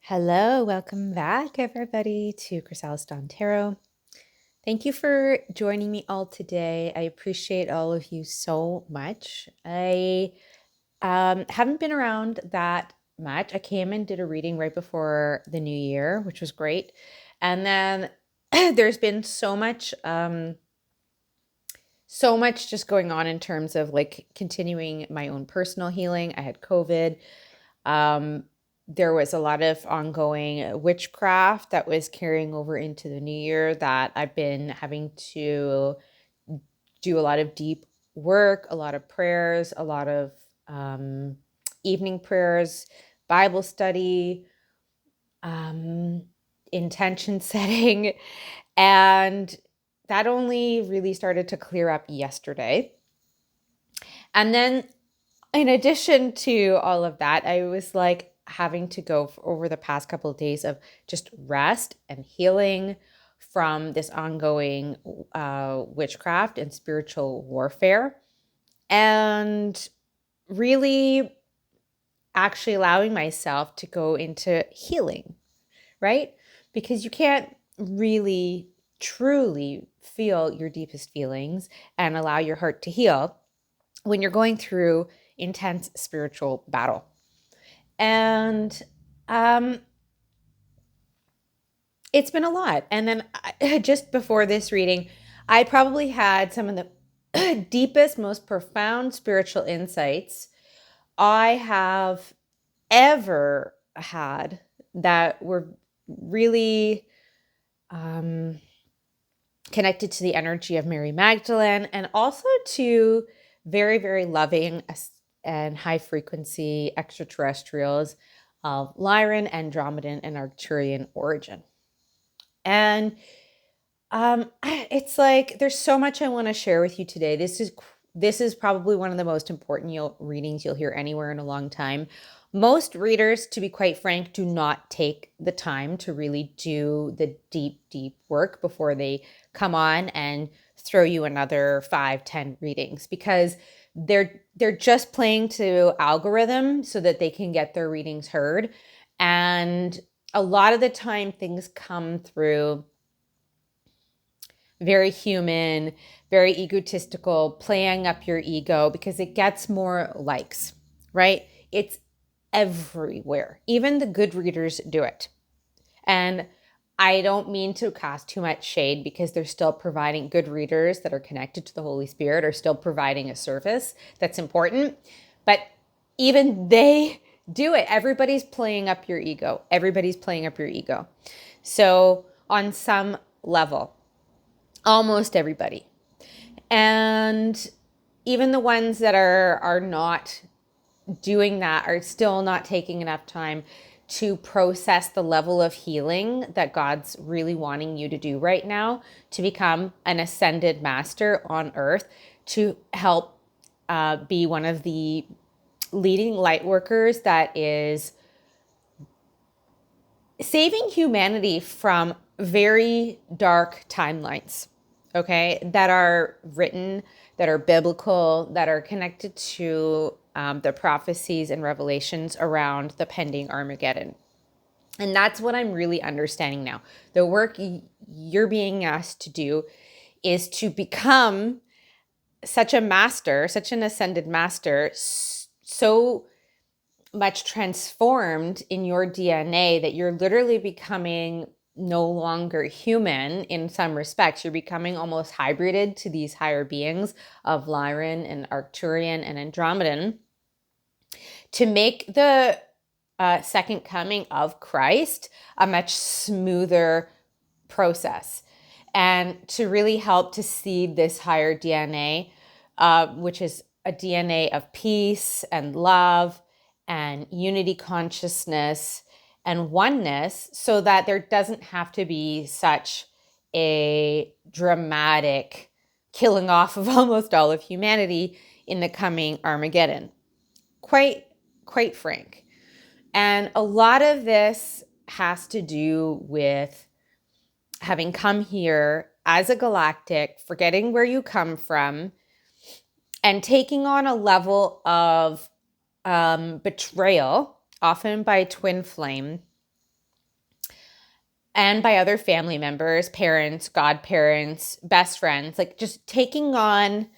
Hello, welcome back, everybody, to Chrysalisdawntarot Tarot. Thank you for joining me all today. I appreciate all of you so much. I haven't been around that much. I came and did a reading right before the new year, which was great. And then there's been so much just going on in terms of like continuing my own personal healing. I had COVID. There was a lot of ongoing witchcraft that was carrying over into the new year that I've been having to do a lot of deep work, a lot of prayers, a lot of evening prayers, Bible study, intention setting. And that only really started to clear up yesterday. And then in addition to all of that, I was like having to go over the past couple of days of just rest and healing from this ongoing witchcraft and spiritual warfare, and really actually allowing myself to go into healing, right? Because you can't really truly feel your deepest feelings and allow your heart to heal when you're going through intense spiritual battle. And it's been a lot. And then just before this reading, I probably had some of the deepest, most profound spiritual insights I have ever had that were really connected to the energy of Mary Magdalene, and also to very, very loving and high frequency extraterrestrials of Lyran, Andromedan, and Arcturian origin. And it's like there's so much I want to share with you today. This is probably one of the most important readings you'll hear anywhere in a long time. Most readers, to be quite frank, do not take the time to really do the deep, deep work before they come on and throw you another 5-10 readings, because they're just playing to algorithm so that they can get their readings heard. And a lot of the time things come through very human, very egotistical, playing up your ego because it gets more likes, right? It's everywhere. Even the good readers do it. And I don't mean to cast too much shade, because they're still providing, good readers that are connected to the Holy Spirit are still providing a service that's important. But even they do it. Everybody's playing up your ego. Everybody's playing up your ego. So on some level, almost everybody. And even the ones that are not doing that are still not taking enough time to process the level of healing that God's really wanting you to do right now to become an ascended master on earth, to help be one of the leading light workers that is saving humanity from very dark timelines, okay, that are written, that are biblical, that are connected to the prophecies and revelations around the pending Armageddon. And that's what I'm really understanding now. The work you're being asked to do is to become such a master, such an ascended master, so much transformed in your DNA that you're literally becoming no longer human in some respects. You're becoming almost hybrided to these higher beings of Lyran and Arcturian and Andromedan, to make the second coming of Christ a much smoother process, and to really help to seed this higher DNA, which is a DNA of peace and love and unity consciousness and oneness, so that there doesn't have to be such a dramatic killing off of almost all of humanity in the coming Armageddon. Quite frank. And a lot of this has to do with having come here as a galactic, forgetting where you come from, and taking on a level of betrayal, often by twin flame, and by other family members, parents, godparents, best friends, like just taking on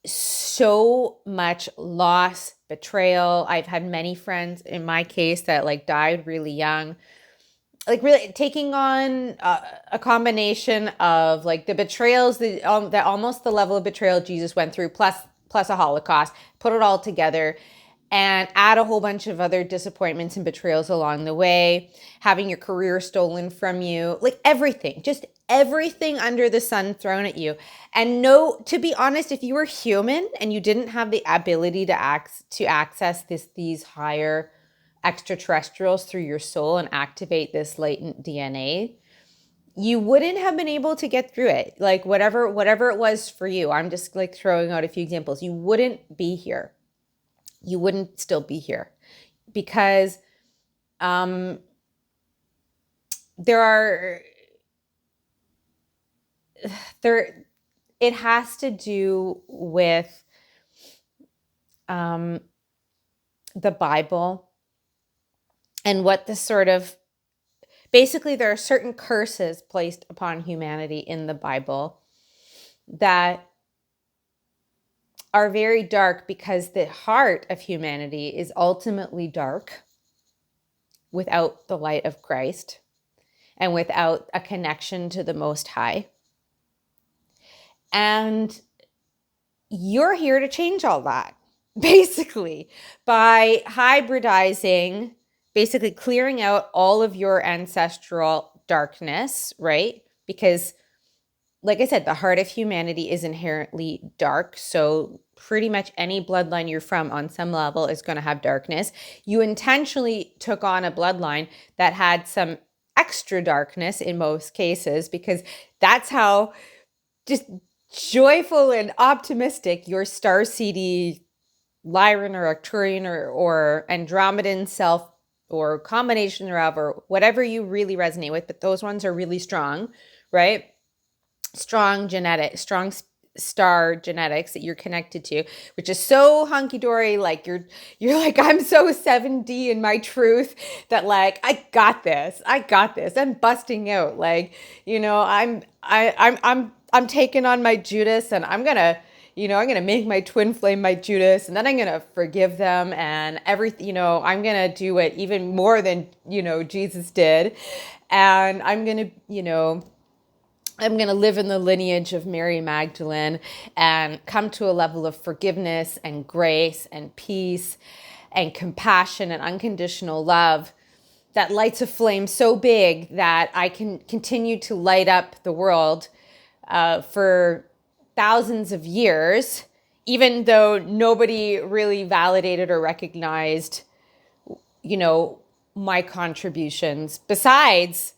so much loss, betrayal. I've had many friends in my case that like died really young, like really taking on a combination of like the betrayals that almost the level of betrayal Jesus went through, plus a Holocaust, put it all together and add a whole bunch of other disappointments and betrayals along the way, having your career stolen from you, like everything, just everything under the sun thrown at you. And no, to be honest, if you were human and you didn't have the ability to access these higher extraterrestrials through your soul and activate this latent DNA, you wouldn't have been able to get through it. Like whatever it was for you, I'm just like throwing out a few examples. You wouldn't be here. You wouldn't still be here because it has to do with the Bible and what the sort of, basically there are certain curses placed upon humanity in the Bible that are very dark because the heart of humanity is ultimately dark without the light of Christ and without a connection to the Most High. And you're here to change all that, basically, by hybridizing, basically clearing out all of your ancestral darkness, right? Because like I said, the heart of humanity is inherently dark. So pretty much any bloodline you're from on some level is going to have darkness. You intentionally took on a bloodline that had some extra darkness in most cases, because that's how just joyful and optimistic your star-seedy Lyran or Arcturian or Andromedan self or combination thereof or whatever you really resonate with, but those ones are really strong, right? Strong star genetics that you're connected to, which is so hunky-dory, like you're like, I'm so 7D in my truth that like I got this, I'm busting out, like, I'm taking on my Judas, and I'm gonna make my twin flame my Judas, and then I'm gonna forgive them and everything, I'm gonna do it even more than Jesus did, and I'm gonna live in the lineage of Mary Magdalene and come to a level of forgiveness and grace and peace and compassion and unconditional love that lights a flame so big that I can continue to light up the world for thousands of years, even though nobody really validated or recognized, my contributions, besides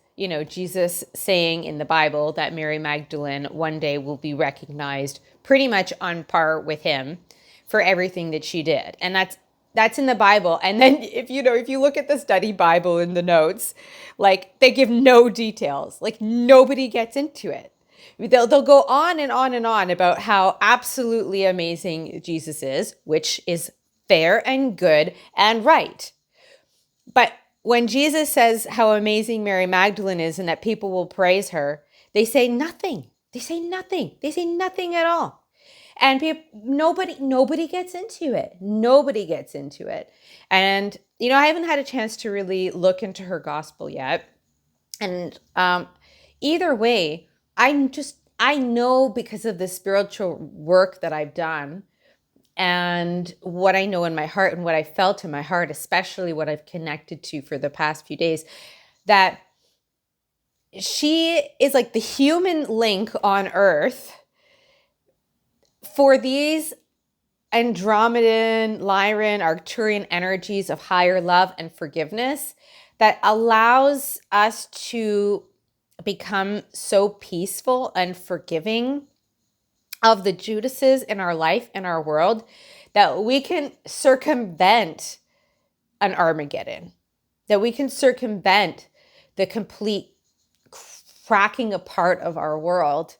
Jesus saying in the Bible that Mary Magdalene one day will be recognized pretty much on par with him for everything that she did. And that's in the Bible. And then if you look at the study Bible in the notes, like they give no details, like nobody gets into it. They'll go on and on and on about how absolutely amazing Jesus is, which is fair and good and right. But when Jesus says how amazing Mary Magdalene is and that people will praise her, they say nothing. They say nothing. They say nothing at all. And nobody gets into it. Nobody gets into it. And, I haven't had a chance to really look into her gospel yet. And either way, I know because of the spiritual work that I've done and what I know in my heart and what I felt in my heart, especially what I've connected to for the past few days, that she is like the human link on earth for these Andromedan, Lyran, Arcturian energies of higher love and forgiveness that allows us to become so peaceful and forgiving of the Judases in our life, in our world, that we can circumvent an Armageddon, that we can circumvent the complete cracking apart of our world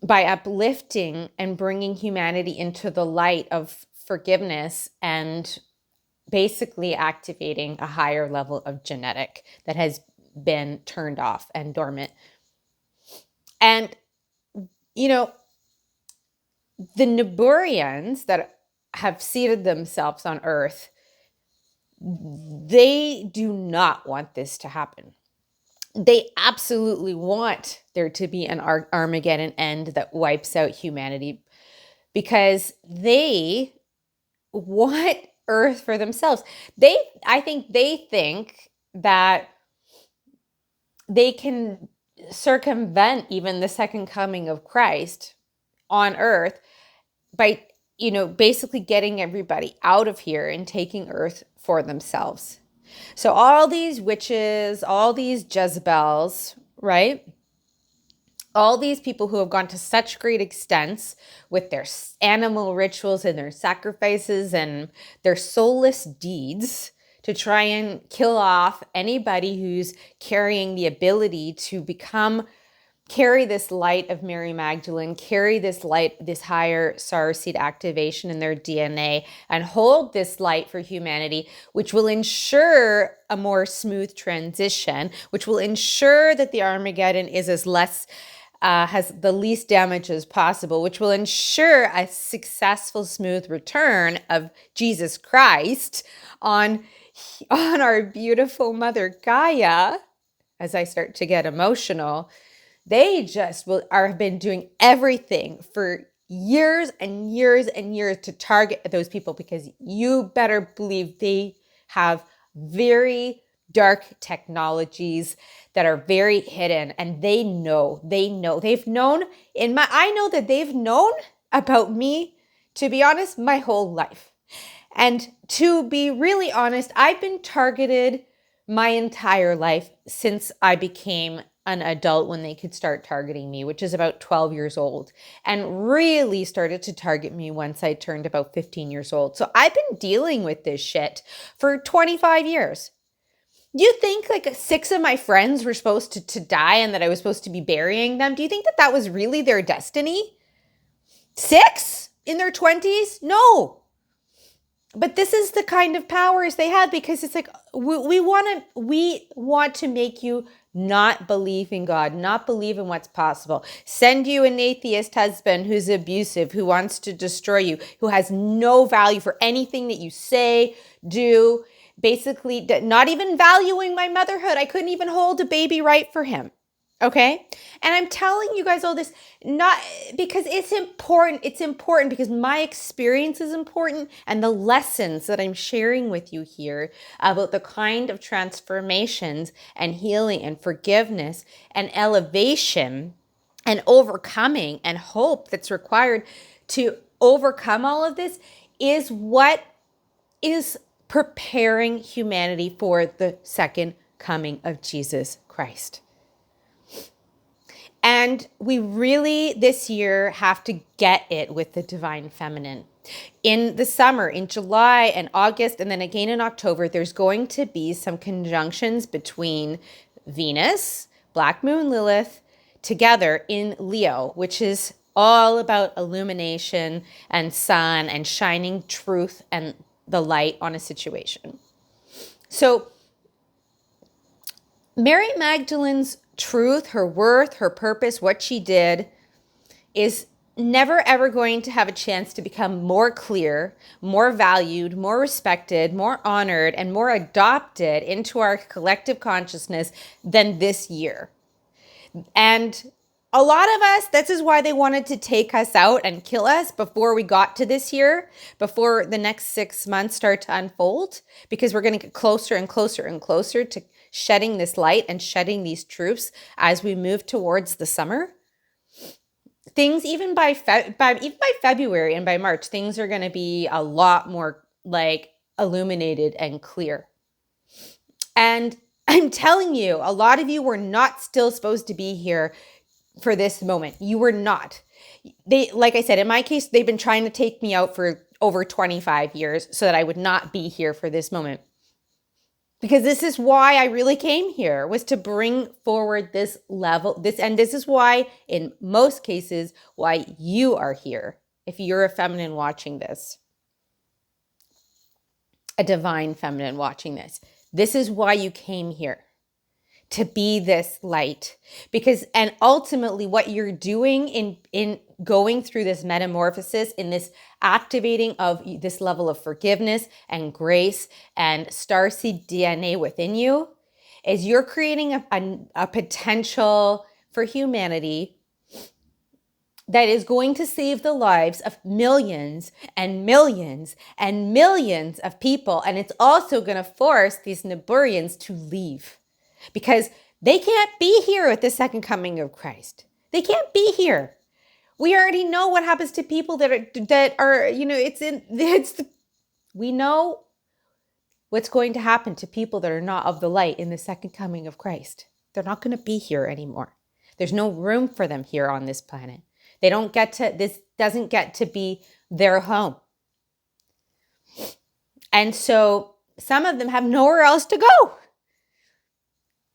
by uplifting and bringing humanity into the light of forgiveness and basically activating a higher level of genetic that has been turned off and dormant. And, you know, the Niburians that have seated themselves on Earth, they do not want this to happen. They absolutely want there to be an Armageddon end that wipes out humanity, because they want Earth for themselves. I think they think that they can circumvent even the second coming of Christ on Earth by, basically getting everybody out of here and taking Earth for themselves. So all these witches, all these Jezebels, right? All these people who have gone to such great extents with their animal rituals and their sacrifices and their soulless deeds to try and kill off anybody who's carrying the ability to carry this light of Mary Magdalene, carry this light, this higher star seed activation in their DNA, and hold this light for humanity, which will ensure a more smooth transition, which will ensure that the Armageddon is has the least damage as possible, which will ensure a successful, smooth return of Jesus Christ on our beautiful mother Gaia. As I start to get emotional, they just have been doing everything for years and years and years to target those people, because you better believe they have very dark technologies that are very hidden, and I know that they've known about me, to be honest, my whole life. And to be really honest, I've been targeted my entire life since I became an adult, when they could start targeting me, which is about 12 years old, and really started to target me once I turned about 15 years old. So I've been dealing with this shit for 25 years. Do you think like 6 of my friends were supposed to die and that I was supposed to be burying them? Do you think that was really their destiny? 6 in their 20s? No. But this is the kind of powers they have, because it's like, we want to make you not believe in God, not believe in what's possible. Send you an atheist husband who's abusive, who wants to destroy you, who has no value for anything that you say, do, basically not even valuing my motherhood. I couldn't even hold a baby right for him. Okay. And I'm telling you guys all this, not because it's important. It's important because my experience is important, and the lessons that I'm sharing with you here about the kind of transformations and healing and forgiveness and elevation and overcoming and hope that's required to overcome all of this is what is preparing humanity for the second coming of Jesus Christ. And we really this year have to get it with the divine feminine. In the summer, in July and August, and then again in October, there's going to be some conjunctions between Venus, Black Moon Lilith, together in Leo, which is all about illumination and sun and shining truth and the light on a situation. So Mary Magdalene's truth, her worth, her purpose, what she did is never ever going to have a chance to become more clear, more valued, more respected, more honored, and more adopted into our collective consciousness than this year. And a lot of us, this is why they wanted to take us out and kill us before we got to this year, before the next 6 months start to unfold, because we're going to get closer and closer and closer to shedding this light and shedding these truths as we move towards the summer. Things, even by February and by March, things are going to be a lot more like illuminated and clear. And I'm telling you, a lot of you were not still supposed to be here for this moment. You were not. Like I said, in my case, they've been trying to take me out for over 25 years so that I would not be here for this moment. Because this is why I really came here, was to bring forward this level, and this is why, in most cases, why you are here, if you're a feminine watching this. a divine feminine watching this. This is why you came here, to be this light. Because, and ultimately what you're doing in going through this metamorphosis, in this activating of this level of forgiveness and grace and starseed DNA within you, is you're creating a potential for humanity that is going to save the lives of millions and millions and millions of people. And it's also going to force these Niburians to leave, because they can't be here at the second coming of Christ. They can't be here. We already know what happens to people that are, you know, we know what's going to happen to people that are not of the light in the second coming of Christ. They're not going to be here anymore. There's no room for them here on this planet. This doesn't get to be their home. And so some of them have nowhere else to go.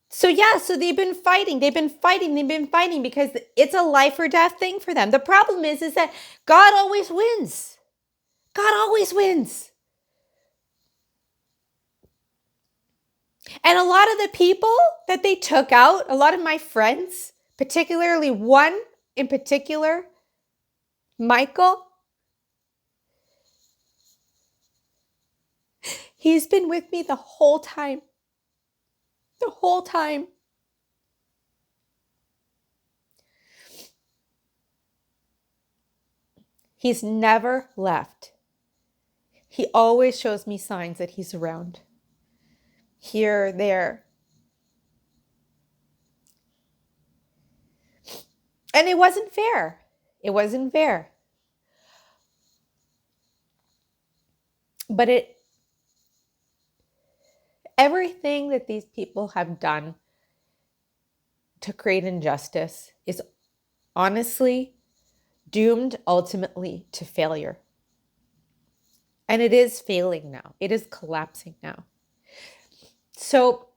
So they've been fighting because it's a life or death thing for them. The problem is that God always wins. God always wins. And a lot of the people that they took out, a lot of my friends, particularly one in particular, Michael, he's been with me the whole time. The whole time. He's never left. He always shows me signs that he's around. Here, there. And it wasn't fair. It wasn't fair. But everything that these people have done to create injustice is honestly doomed ultimately to failure. And it is failing now. It is collapsing now. So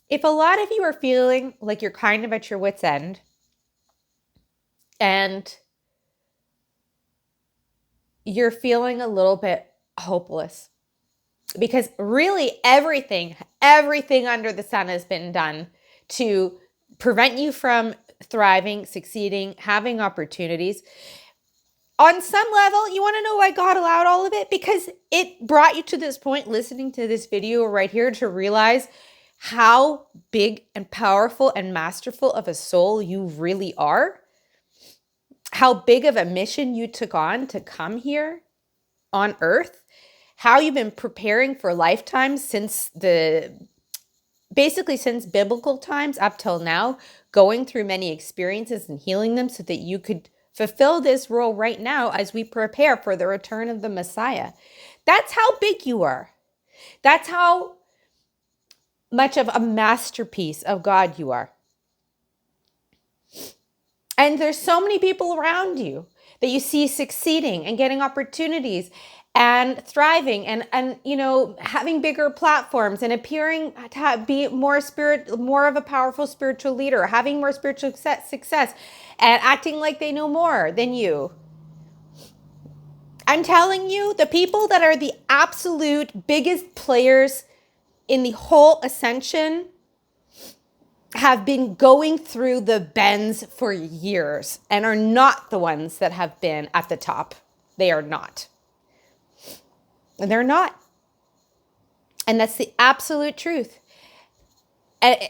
if a lot of you are feeling like you're kind of at your wit's end, and you're feeling a little bit hopeless, because really everything under the sun has been done to prevent you from thriving, succeeding, having opportunities. On some level, you want to know why God allowed all of it? Because it brought you to this point, listening to this video right here, to realize how big and powerful and masterful of a soul you really are. How big of a mission you took on to come here on earth. How you've been preparing for lifetimes since biblical times up till now, going through many experiences and healing them so that you could fulfill this role right now as we prepare for the return of the Messiah. That's how big you are. That's how much of a masterpiece of God you are. And there's so many people around you that you see succeeding and getting opportunities and thriving and you know, having bigger platforms and appearing to be more of a powerful spiritual leader, having more spiritual success and acting like they know more than you. I'm telling you, the people that are the absolute biggest players in the whole ascension have been going through the bends for years and are not the ones that have been at the top. They are not. And they're not. And that's the absolute truth. And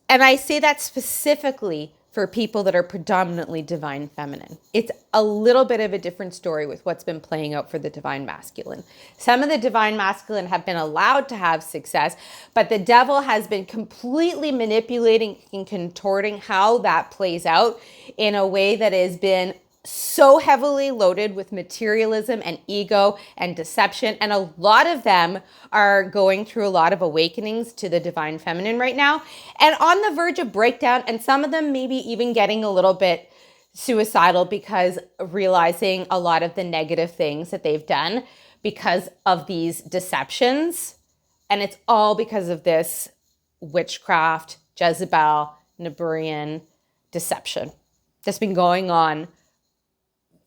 I say that specifically for people that are predominantly divine feminine. It's a little bit of a different story with what's been playing out for the divine masculine. Some of the divine masculine have been allowed to have success, but the devil has been completely manipulating and contorting how that plays out in a way that has been so heavily loaded with materialism and ego and deception. And a lot of them are going through a lot of awakenings to the divine feminine right now and on the verge of breakdown. And some of them maybe even getting a little bit suicidal because realizing a lot of the negative things that they've done because of these deceptions. And it's all because of this witchcraft, Jezebel, Niburian deception that's been going on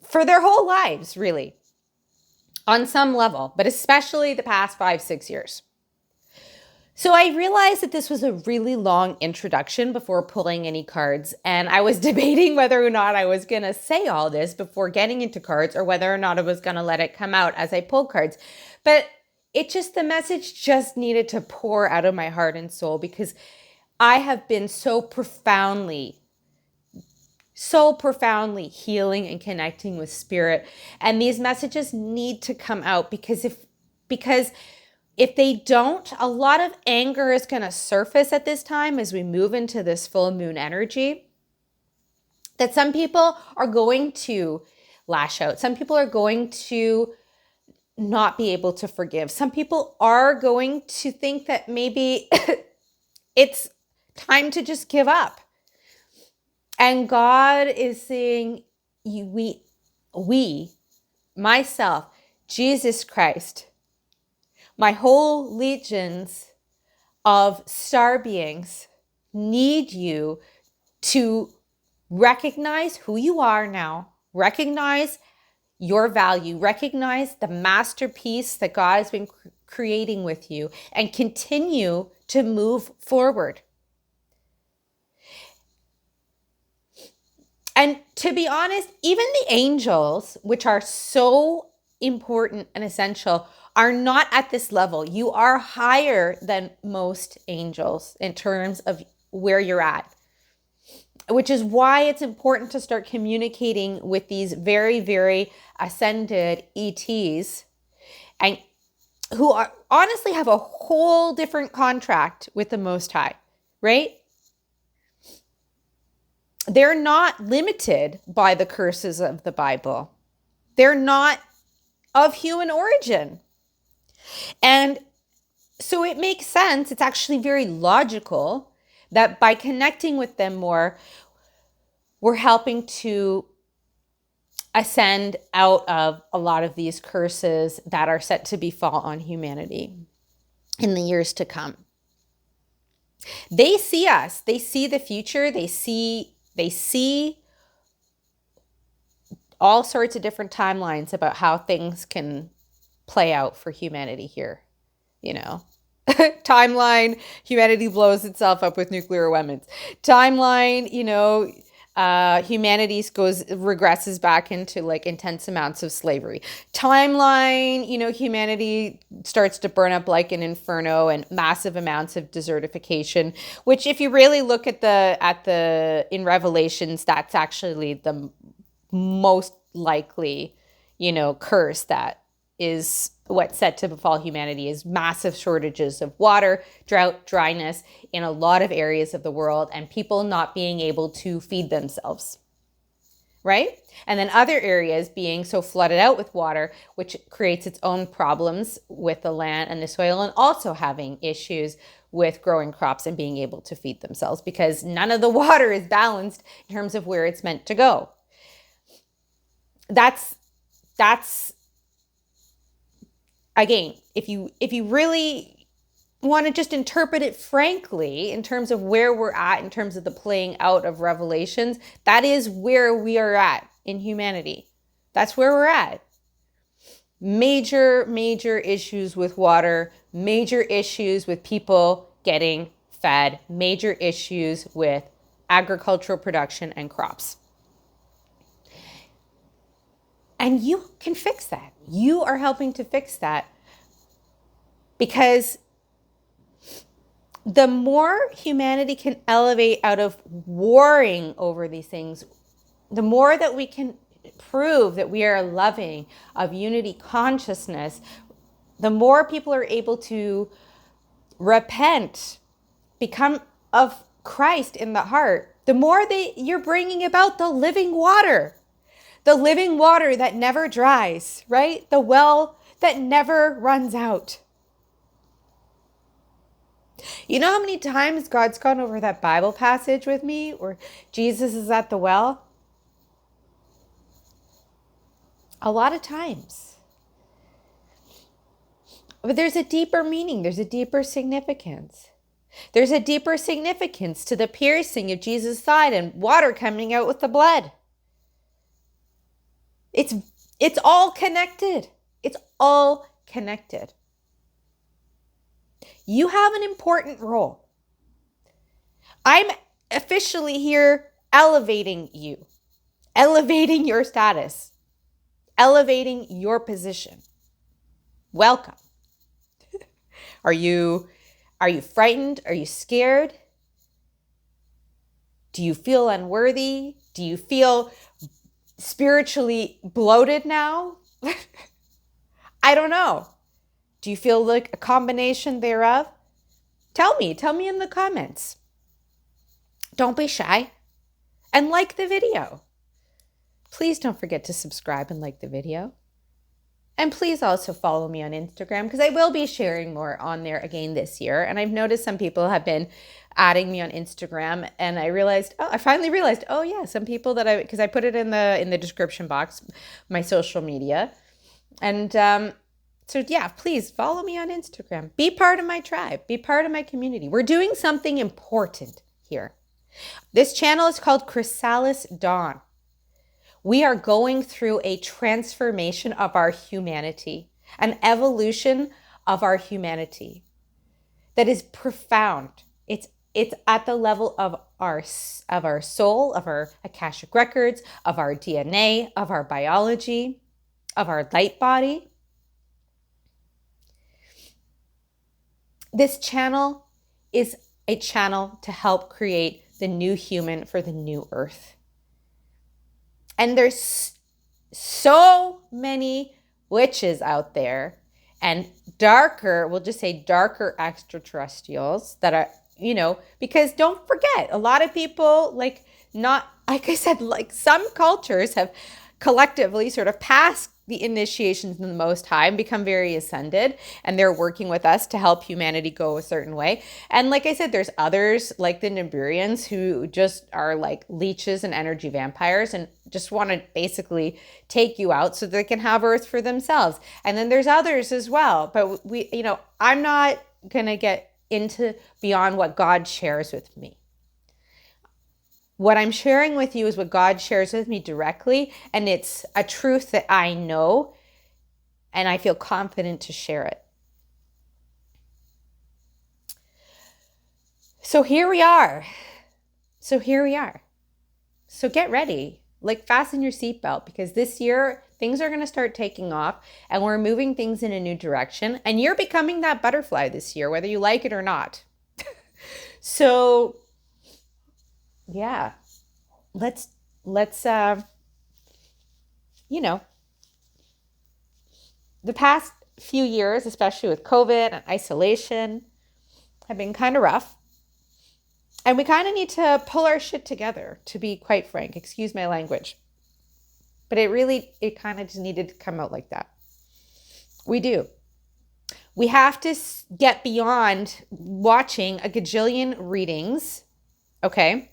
for their whole lives, really. on some level, but especially the past 5-6 years. So I realized that this was a really long introduction before pulling any cards. And I was debating whether or not I was going to say all this before getting into cards, or whether or not I was going to let it come out as I pull cards. But the message just needed to pour out of my heart and soul, because I have been so profoundly healing and connecting with spirit. And these messages need to come out, because if they don't, a lot of anger is going to surface at this time as we move into this full moon energy. That some people are going to lash out. Some people are going to not be able to forgive. Some people are going to think that maybe it's time to just give up. And God is saying, myself, Jesus Christ, my whole legions of star beings need you to recognize who you are now, recognize your value, recognize the masterpiece that God has been creating with you, and continue to move forward. And to be honest, even the angels, which are so important and essential, are not at this level. You are higher than most angels in terms of where you're at, which is why it's important to start communicating with these very, very ascended ETs, and who are honestly have a whole different contract with the Most High, right? They're not limited by the curses of the Bible. They're not of human origin. And so it makes sense. It's actually very logical that by connecting with them more, we're helping to ascend out of a lot of these curses that are set to befall on humanity in the years to come. They see us. They see the future. They see all sorts of different timelines about how things can play out for humanity here. Timeline, humanity blows itself up with nuclear weapons. Timeline, humanity regresses back into like intense amounts of slavery. Timeline, humanity starts to burn up like an inferno, and massive amounts of desertification, which if you really look at in Revelations, that's actually the most likely, curse that is what's set to befall humanity, is massive shortages of water, drought, dryness in a lot of areas of the world, and people not being able to feed themselves, right? And then other areas being so flooded out with water, which creates its own problems with the land and the soil, and also having issues with growing crops and being able to feed themselves, because none of the water is balanced in terms of where it's meant to go. That's again, if you really want to just interpret it frankly in terms of where we're at, in terms of the playing out of Revelations, that is where we are at in humanity. That's where we're at. Major, major issues with water, major issues with people getting fed, major issues with agricultural production and crops. And you can fix that. You are helping to fix that, because the more humanity can elevate out of warring over these things, the more that we can prove that we are loving, of unity consciousness, the more people are able to repent, become of Christ in the heart, the more you're bringing about the living water. The living water that never dries, right? The well that never runs out. You know how many times God's gone over that Bible passage with me where Jesus is at the well? A lot of times. But there's a deeper meaning. There's a deeper significance. There's a deeper significance to the piercing of Jesus' side and water coming out with the blood. It's all connected. It's all connected. You have an important role. I'm officially here elevating you, elevating your status, elevating your position. Welcome. Are you frightened? Are you scared? Do you feel unworthy? Do you feel spiritually bloated now? I don't know. Do you feel like a combination thereof? Tell me in the comments. Don't be shy and like the video. Please don't forget to subscribe and like the video. And please also follow me on Instagram because I will be sharing more on there again this year. And I've noticed some people have been adding me on Instagram, and I finally realized, oh yeah, some people because I put it in the description box, my social media. And so yeah, please follow me on Instagram. Be part of my tribe. Be part of my community. We're doing something important here. This channel is called Chrysalis Dawn. We are going through a transformation of our humanity, an evolution of our humanity that is profound. It's at the level of our soul, of our Akashic records, of our DNA, of our biology, of our light body. This channel is a channel to help create the new human for the new earth. And there's so many witches out there and we'll just say darker extraterrestrials that are, because don't forget, a lot of people, like I said, like some cultures have collectively sort of passed the initiations in the Most High and become very ascended, and they're working with us to help humanity go a certain way. And like I said, there's others like the Niburians who just are like leeches and energy vampires and just want to basically take you out so they can have Earth for themselves. And then there's others as well. But I'm not going to get into beyond what God shares with me. What I'm sharing with you is what God shares with me directly, and it's a truth that I know, and I feel confident to share it. So here we are. So get ready. Like, fasten your seatbelt, because this year things are going to start taking off, and we're moving things in a new direction, and you're becoming that butterfly this year, whether you like it or not. So yeah, let's the past few years, especially with COVID and isolation, have been kind of rough. And we kind of need to pull our shit together, to be quite frank. Excuse my language. But it kind of just needed to come out like that. We do. We have to get beyond watching a gajillion readings, okay,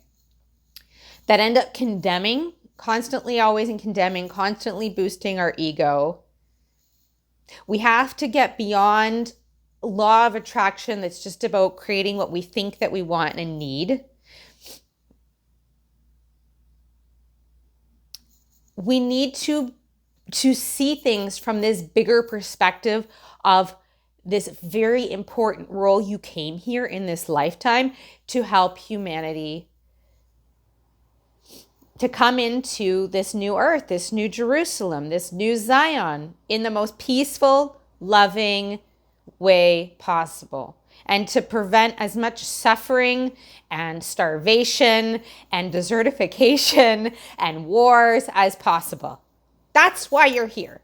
that end up condemning, constantly always in condemning, constantly boosting our ego. We have to get beyond law of attraction that's just about creating what we think that we want and need. We need to see things from this bigger perspective of this very important role you came here in this lifetime to help humanity to come into this new earth, this new Jerusalem, this new Zion in the most peaceful, loving way possible, and to prevent as much suffering and starvation and desertification and wars as possible. That's why you're here.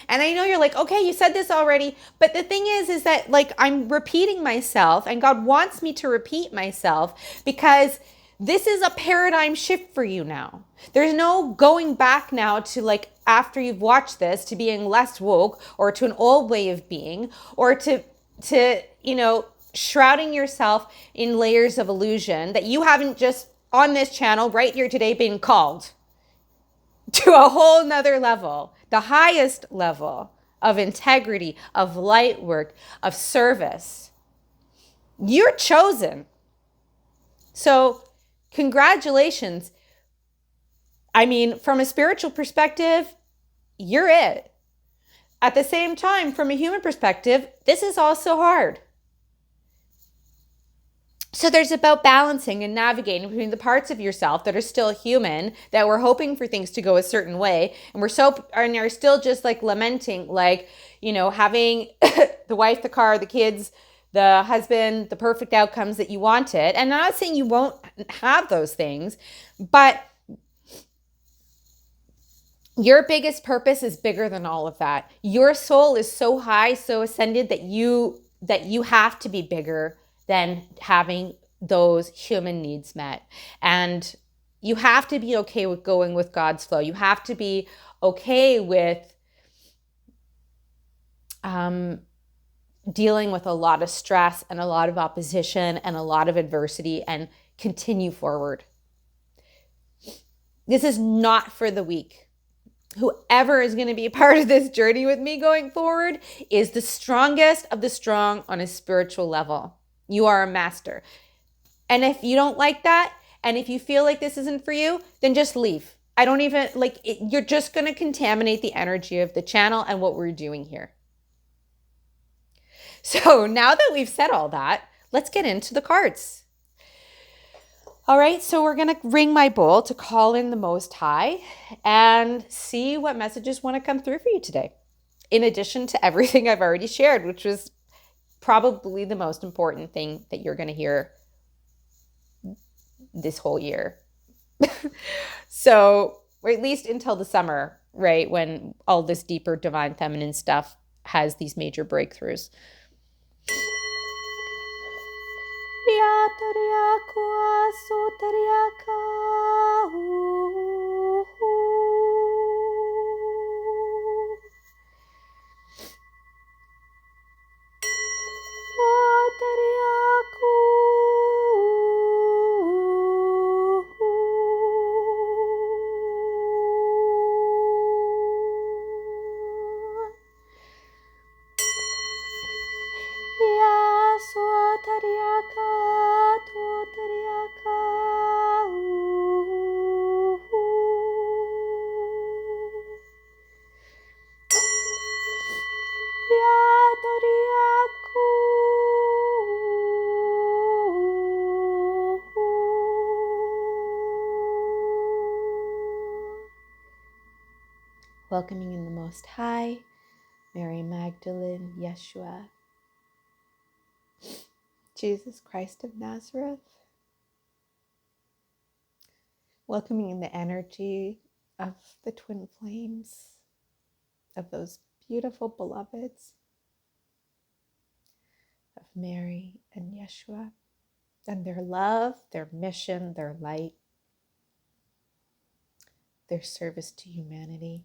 And I know you're like, okay, you said this already, but the thing is that like I'm repeating myself, and God wants me to repeat myself because this is a paradigm shift for you now. There's no going back now to, like, after you've watched this, to being less woke or to an old way of being, or to shrouding yourself in layers of illusion that you haven't just on this channel right here today been called to a whole nother level, the highest level of integrity, of light work, of service. You're chosen. So congratulations. I mean, from a spiritual perspective, you're it. at the same time, from a human perspective, this is also hard. So there's about balancing and navigating between the parts of yourself that are still human, that we're hoping for things to go a certain way, and are still just like lamenting, like, you know, having the wife, the car, the kids, the husband, the perfect outcomes that you wanted. And I'm not saying you won't have those things, but your biggest purpose is bigger than all of that. Your soul is so high, so ascended that you have to be bigger than having those human needs met. And you have to be okay with going with God's flow. You have to be okay with dealing with a lot of stress and a lot of opposition and a lot of adversity and continue forward. This is not for the weak. Whoever is going to be a part of this journey with me going forward is the strongest of the strong on a spiritual level. You are a master. And if you don't like that, and if you feel like this isn't for you, then just leave. I don't even, like, you're just going to contaminate the energy of the channel and what we're doing here. So now that we've said all that, let's get into the cards. All right, so we're going to ring my bowl to call in the Most High and see what messages want to come through for you today. In addition to everything I've already shared, which was probably the most important thing that you're going to hear this whole year. So, or at least until the summer, right? When all this deeper divine feminine stuff has these major breakthroughs. Welcoming in the Most High, Mary Magdalene, Yeshua, Jesus Christ of Nazareth. Welcoming in the energy of the twin flames, of those beautiful beloveds of Mary and Yeshua, and their love, their mission, their light, their service to humanity.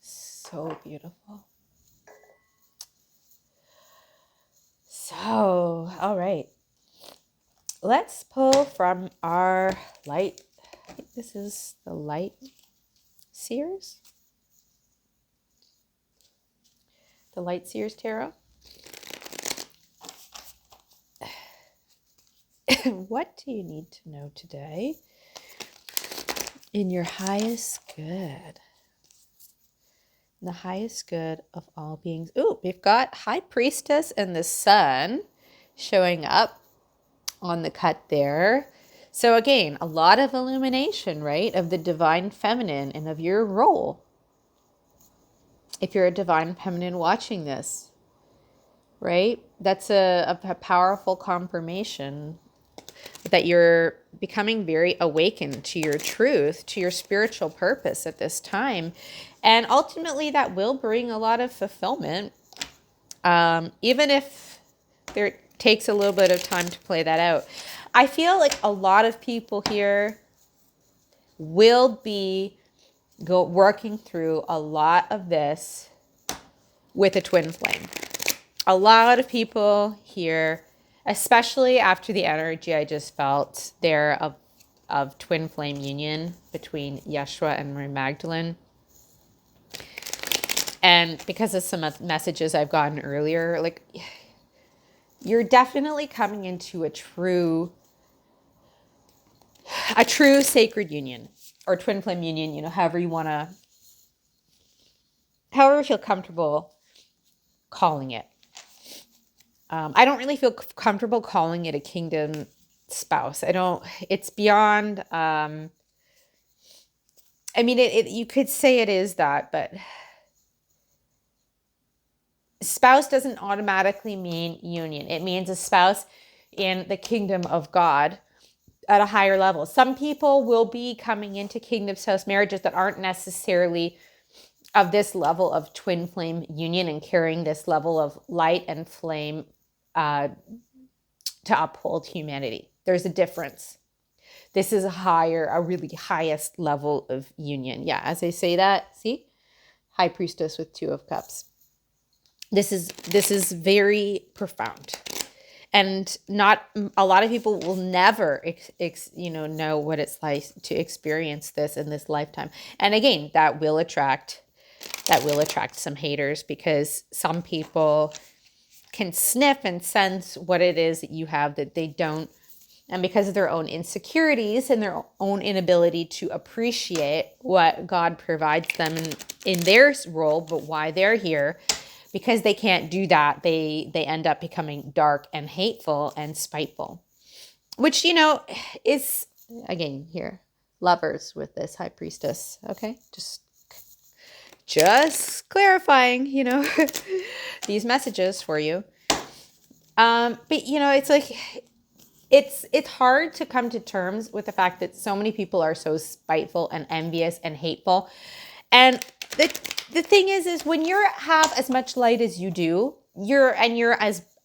So beautiful. So, all right. Let's pull from our light. I think this is the Light Seers. The Light Seers Tarot. What do you need to know today in your highest good? The highest good of all beings. Ooh, we've got High Priestess and the Sun showing up on the cut there. So again, a lot of illumination, right, of the divine feminine and of your role. If you're a divine feminine watching this, right, that's a powerful confirmation that you're becoming very awakened to your truth, to your spiritual purpose at this time. And ultimately that will bring a lot of fulfillment, even if there takes a little bit of time to play that out. I feel like a lot of people here will be working through a lot of this with a twin flame. A lot of people here, especially after the energy I just felt there of twin flame union between Yeshua and Mary Magdalene. And because of some messages I've gotten earlier, like, you're definitely coming into a true a true sacred union or twin flame union, however you want to, however you feel comfortable calling it. I don't really feel comfortable calling it a kingdom spouse. It's beyond, you could say it is that, but spouse doesn't automatically mean union. It means a spouse in the kingdom of God at a higher level. Some people will be coming into kingdom spouse marriages that aren't necessarily of this level of twin flame union and carrying this level of light and flame to uphold humanity. There's a difference. This is a really highest level of union. Yeah, as I say that, see? High Priestess with 2 of Cups. This is very profound. And not a lot of people will never, know what it's like to experience this in this lifetime. And again, that will attract some haters, because some people can sniff and sense what it is that you have that they don't. And because of their own insecurities and their own inability to appreciate what God provides them in their role, but why they're here, because they can't do that, they end up becoming dark and hateful and spiteful. Which, is, again, here, lovers with this High Priestess. Okay, just clarifying, these messages for you. But it's like, it's hard to come to terms with the fact that so many people are so spiteful and envious and hateful. And the thing is when you have as much light as you do, you're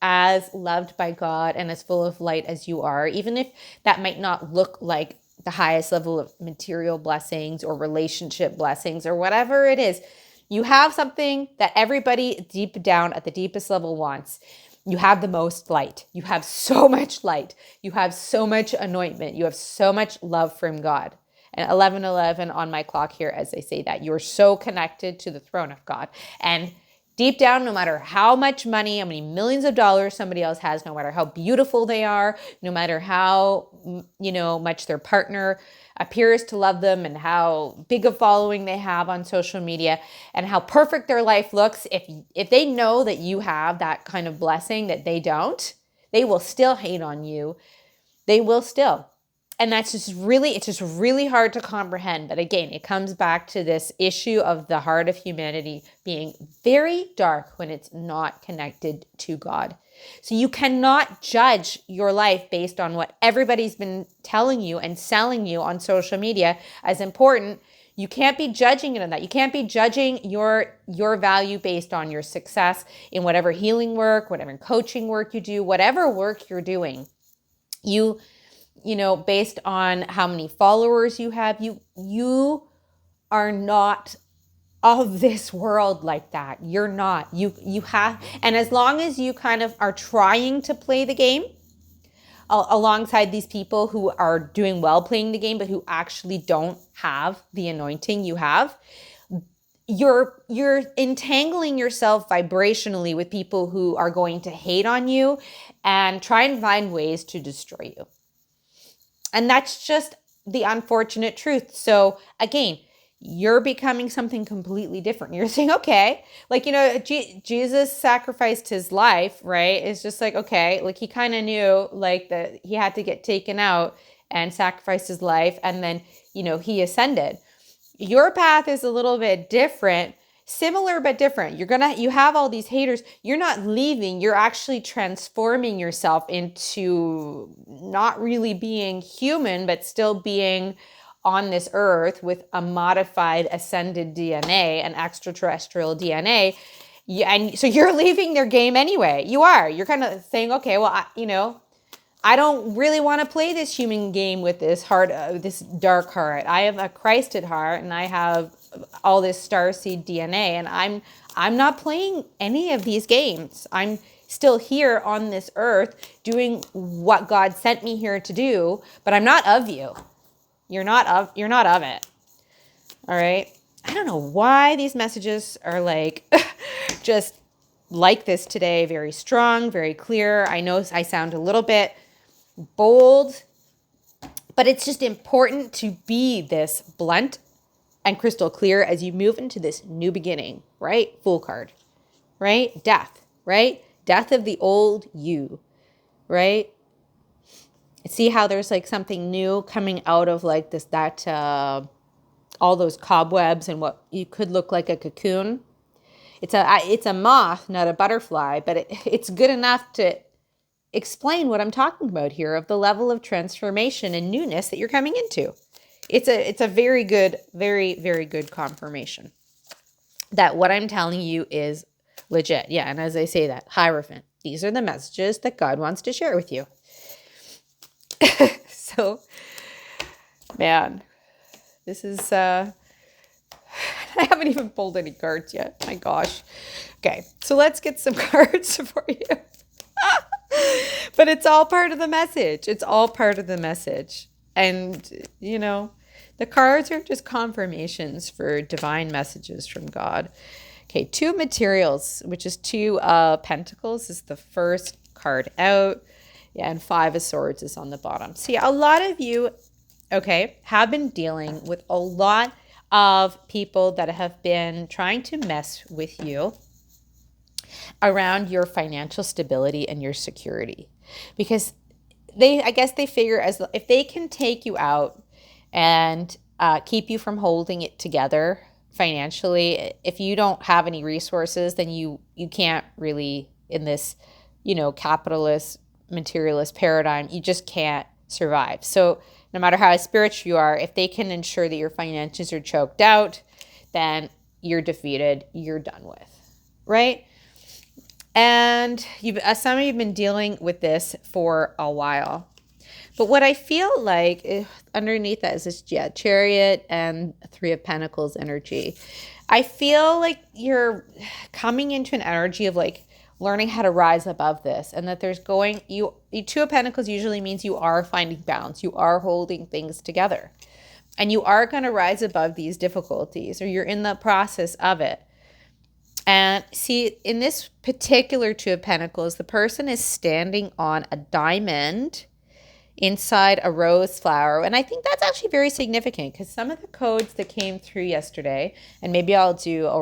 as loved by God and as full of light as you are, even if that might not look like the highest level of material blessings or relationship blessings or whatever it is, you have something that everybody deep down at the deepest level wants. You have the most light. You have so much light. You have so much anointment. You have so much love from God. And 11:11 on my clock here, as they say that, you're so connected to the throne of God. And deep down, no matter how much money, how many millions of dollars somebody else has, no matter how beautiful they are, no matter how, much their partner appears to love them and how big a following they have on social media and how perfect their life looks, if they know that you have that kind of blessing that they don't, they will still hate on you. They will still. And it's just really hard to comprehend. But again, it comes back to this issue of the heart of humanity being very dark when it's not connected to God. So you cannot judge your life based on what everybody's been telling you and selling you on social media as important. You can't be judging it on that. You can't be judging your value based on your success in whatever healing work, whatever coaching work you do, whatever work you're doing. Based on how many followers you have, you are not of this world like that. You're not. You have, and as long as you kind of are trying to play the game alongside these people who are doing well playing the game, but who actually don't have the anointing you have, you're entangling yourself vibrationally with people who are going to hate on you and try and find ways to destroy you. And that's just the unfortunate truth. So again, you're becoming something completely different. You're saying, okay, Jesus sacrificed his life, right? It's just like, okay, he kind of knew that he had to get taken out and sacrifice his life. And then, he ascended. Your path is a little bit different, similar but different. You have all these haters. You're not leaving. You're actually transforming yourself into not really being human, but still being on this earth with a modified ascended DNA and extraterrestrial DNA. And so you're leaving their game anyway. You are. You're kind of saying, okay, well, I don't really want to play this human game with this heart, this dark heart. I have a Christed heart, and I have all this starseed DNA, and I'm not playing any of these games. I'm still here on this earth doing what God sent me here to do, but I'm not of you. You're not of it. All right. I don't know why these messages are just like this today. Very strong, very clear. I know I sound a little bit bold, But it's just important to be this blunt and crystal clear as you move into this new beginning, right? Fool card, right? Death, right? Death of the old you, right? See how there's like something new coming out of like this, all those cobwebs and what you could look like a cocoon. It's a moth, not a butterfly, but it's good enough to explain what I'm talking about here of the level of transformation and newness that you're coming into. It's a very good, very, very good confirmation that what I'm telling you is legit. Yeah, and as I say that, Hierophant, these are the messages that God wants to share with you. So, man, this is, I haven't even pulled any cards yet. My gosh. Okay, so let's get some cards for you. But it's all part of the message. It's all part of the message. And, you know, the cards are just confirmations for divine messages from God. Okay, 2 materials, which is 2 pentacles is the first card out. Yeah, and 5 of swords is on the bottom. See, a lot of you, okay, have been dealing with a lot of people that have been trying to mess with you around your financial stability and your security. Because I guess they figure as if they can take you out and keep you from holding it together financially, if you don't have any resources, then you can't really, in this, you know, capitalist, materialist paradigm, you just can't survive. So no matter how spiritual you are, if they can ensure that your finances are choked out, then you're defeated, you're done with, right? And some of you have been dealing with this for a while. But what I feel like underneath that is this Chariot and 3 of Pentacles energy. I feel like you're coming into an energy of like learning how to rise above this, and that there's you 2 of Pentacles usually means you are finding balance. You are holding things together, and you are going to rise above these difficulties, or you're in the process of it. And see, in this particular 2 of Pentacles, the person is standing on a diamond inside a rose flower. And I think that's actually very significant because some of the codes that came through yesterday, and maybe I'll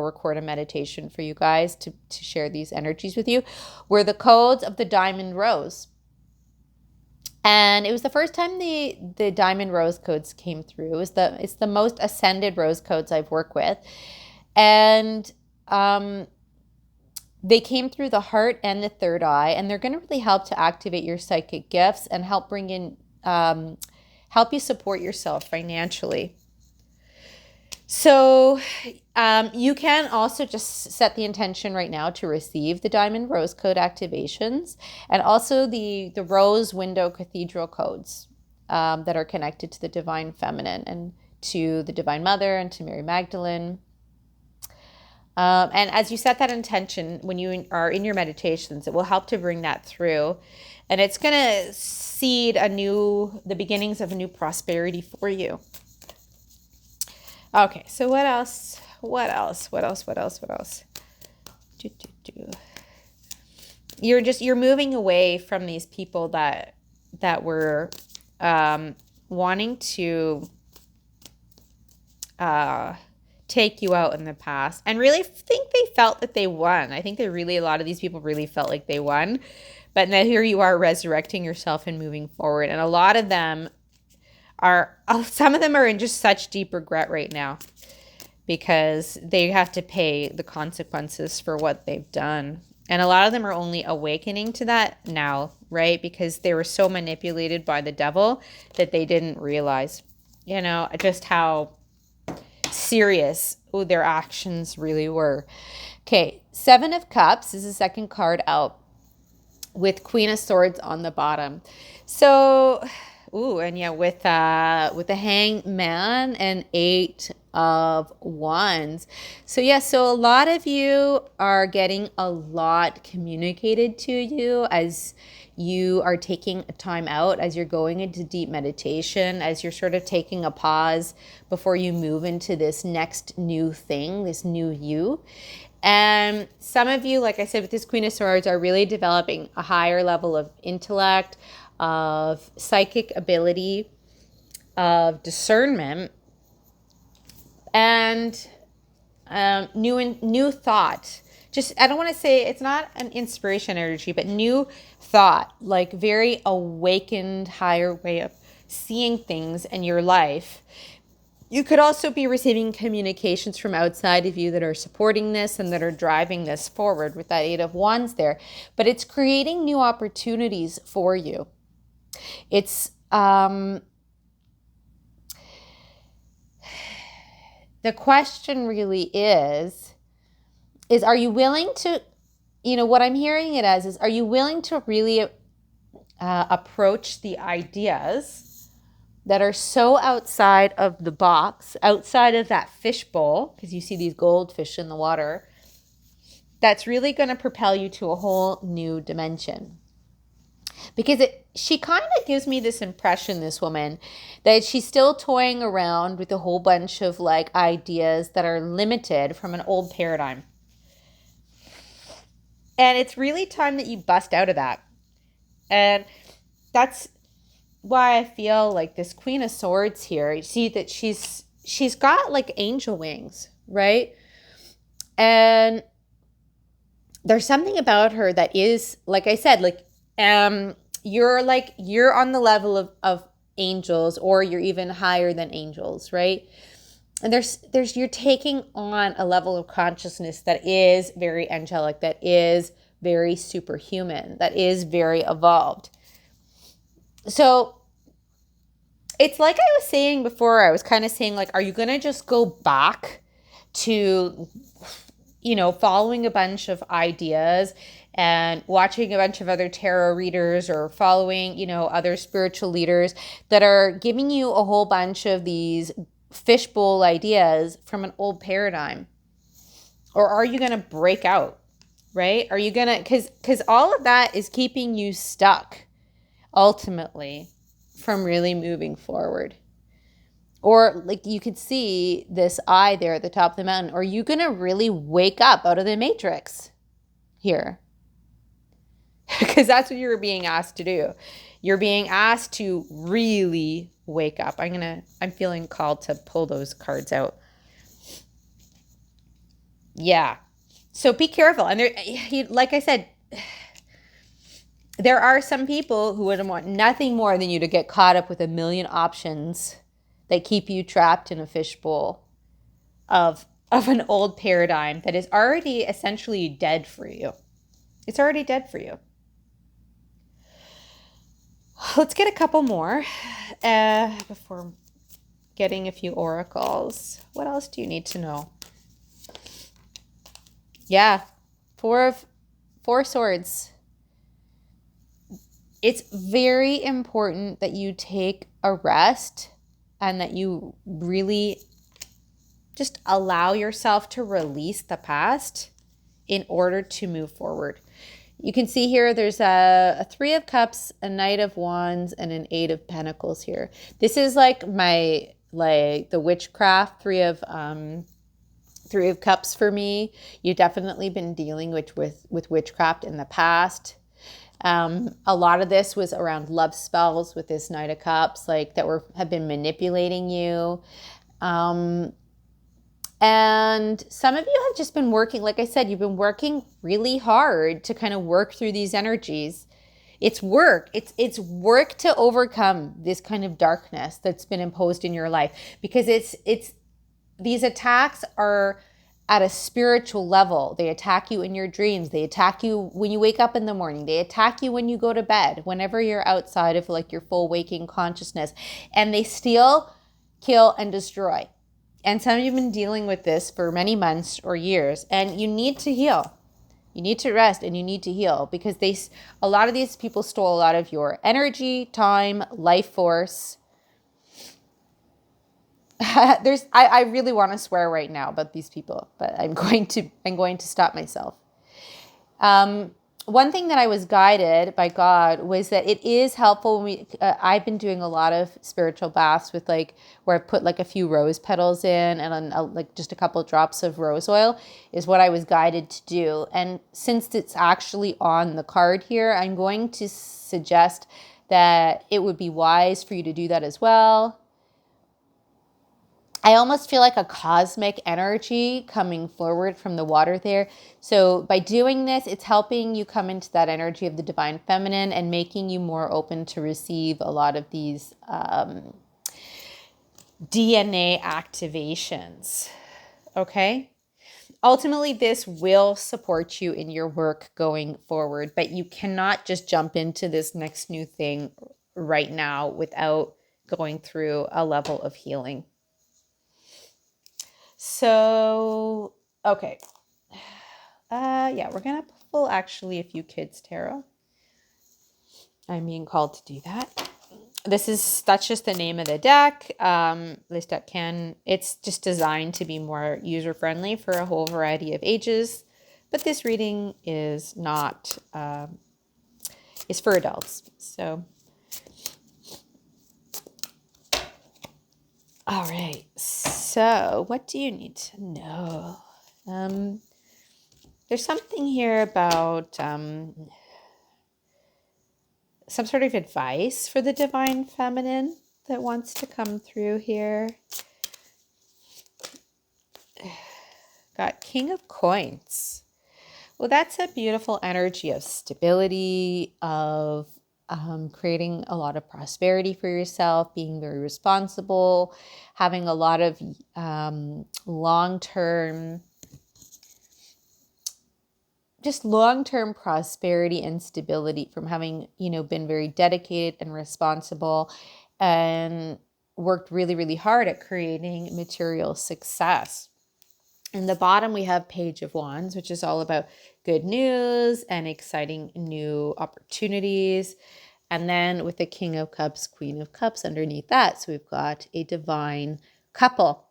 record a meditation for you guys to share these energies with you, were the codes of the diamond rose. And it was the first time the diamond rose codes came through. It's the most ascended rose codes I've worked with. And they came through the heart and the third eye, and they're going to really help to activate your psychic gifts and help bring in, help you support yourself financially. So you can also just set the intention right now to receive the Diamond Rose Code activations, and also the Rose Window Cathedral codes that are connected to the Divine Feminine and to the Divine Mother and to Mary Magdalene. And as you set that intention, when you are in your meditations, it will help to bring that through. And it's going to seed the beginnings of a new prosperity for you. Okay, so what else? You're moving away from these people that were wanting to take you out in the past, and really think they felt that they won. I think a lot of these people really felt like they won, but now here you are resurrecting yourself and moving forward. And a lot of them some of them are in just such deep regret right now because they have to pay the consequences for what they've done. And a lot of them are only awakening to that now, right? Because they were so manipulated by the devil that they didn't realize, just how serious their actions really were. Okay, 7 of Cups is the second card out with Queen of Swords on the bottom. So, with the Hangman and 8 of Wands. So a lot of you are getting a lot communicated to you as you are taking a time out, as you're going into deep meditation, as you're sort of taking a pause before you move into this next new thing, this new you. And some of you, like I said, with this Queen of Swords, are really developing a higher level of intellect, of psychic ability, of discernment and new thought. Just, I don't want to say it's not an inspiration energy, but new thought, like very awakened, higher way of seeing things in your life. You could also be receiving communications from outside of you that are supporting this and that are driving this forward with that Eight of Wands there. But it's creating new opportunities for you. It's the question really is are you willing to, what I'm hearing it as is, are you willing to really approach the ideas that are so outside of the box, outside of that fishbowl, because you see these goldfish in the water, that's really going to propel you to a whole new dimension. Because she kind of gives me this impression, this woman, that she's still toying around with a whole bunch of like ideas that are limited from an old paradigm. And it's really time that you bust out of that. And that's why I feel like this Queen of Swords here, you see that she's got like angel wings, right? And there's something about her that is, like I said, like you're on the level of angels, or you're even higher than angels, right? And there's you're taking on a level of consciousness that is very angelic, that is very superhuman, that is very evolved. So it's like I was saying before, I was kind of saying, like, are you going to just go back to, following a bunch of ideas and watching a bunch of other tarot readers, or following, other spiritual leaders that are giving you a whole bunch of these fishbowl ideas from an old paradigm? Or are you going to break out, right? Are you going to, because all of that is keeping you stuck ultimately from really moving forward. Or like you could see this eye there at the top of the mountain. Are you going to really wake up out of the matrix here? Because that's what you're being asked to do. You're being asked to really wake up. I'm feeling called to pull those cards out. Yeah. So be careful. And like I said, there are some people who would want nothing more than you to get caught up with a million options that keep you trapped in a fishbowl of an old paradigm that is already essentially dead for you. It's already dead for you. Let's get a couple more before getting a few oracles. What else do you need to know? Yeah, Four Swords. It's very important that you take a rest and that you really just allow yourself to release the past in order to move forward. You can see here there's a Three of Cups, a Knight of Wands, and an Eight of Pentacles here. This is like the witchcraft Three of Cups for me. You've definitely been dealing with witchcraft in the past. A lot of this was around love spells with this Knight of Cups, like that have been manipulating you. And some of you have just been working, like I said, you've been working really hard to kind of work through these energies. It's work. It's work to overcome this kind of darkness that's been imposed in your life, because these attacks are at a spiritual level. They attack you in your dreams. They attack you when you wake up in the morning. They attack you when you go to bed, whenever you're outside of like your full waking consciousness. And they steal, kill, and destroy. And some of you have been dealing with this for many months or years, and you need to heal. You need to rest and you need to heal, because a lot of these people stole a lot of your energy, time, life force. I really want to swear right now about these people, but I'm going to stop myself. One thing that I was guided by God was that it is helpful when I've been doing a lot of spiritual baths with where I put a few rose petals in and just a couple of drops of rose oil is what I was guided to do. And since it's actually on the card here, I'm going to suggest that it would be wise for you to do that as well. I almost feel like a cosmic energy coming forward from the water there. So by doing this, it's helping you come into that energy of the divine feminine and making you more open to receive a lot of these DNA activations. Okay? Ultimately, this will support you in your work going forward, but you cannot just jump into this next new thing right now without going through a level of healing. So, okay. Yeah, we're going to pull actually a few kids' tarot. I'm being called to do that. That's just the name of the deck. This deck it's just designed to be more user-friendly for a whole variety of ages. But this reading is not, is for adults. So, all right. So, what do you need to know? There's something here about some sort of advice for the divine feminine that wants to come through here. Got King of Coins. Well, that's a beautiful energy of stability, of creating a lot of prosperity for yourself, being very responsible, having a lot of long-term prosperity and stability from having, been very dedicated and responsible and worked really, really hard at creating material success. In the bottom, we have Page of Wands, which is all about good news and exciting new opportunities. And then with the King of Cups, Queen of Cups underneath that. So we've got a divine couple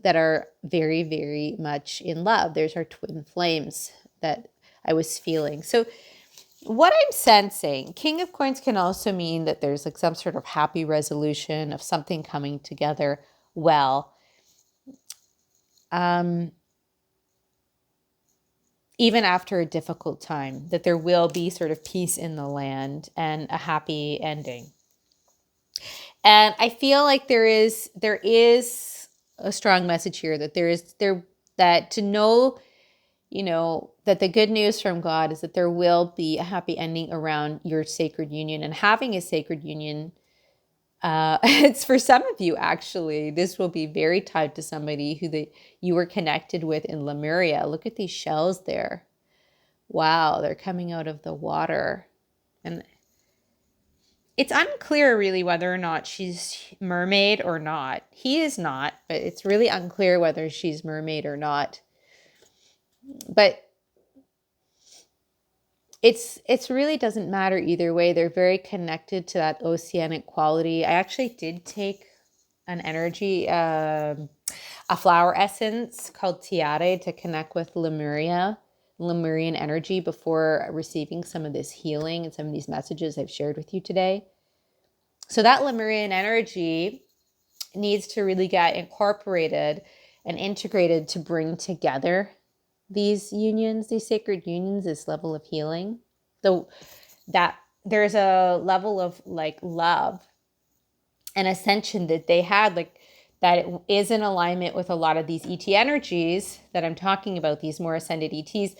that are very, very much in love. There's our twin flames that I was feeling. So what I'm sensing, King of Coins can also mean that there's like some sort of happy resolution of something coming together well. Even after a difficult time, that there will be sort of peace in the land and a happy ending. And I feel like there is a strong message here that that to know, that the good news from God is that there will be a happy ending around your sacred union. And having a sacred union, it's for some of you, actually, this will be very tied to somebody who you were connected with in Lemuria. Look at these shells there. Wow, they're coming out of the water. And it's unclear really whether or not she's mermaid or not. He is not, but it's really unclear whether she's mermaid or not. But it's really doesn't matter either way. They're very connected to that oceanic quality. I actually did take an energy, a flower essence called Tiare to connect with Lemurian energy before receiving some of this healing and some of these messages I've shared with you today. So that Lemurian energy needs to really get incorporated and integrated to bring together these unions, these sacred unions, this level of healing. So that there's a level of like love and ascension that they had, like that it is in alignment with a lot of these ET energies that I'm talking about, these more ascended ETs.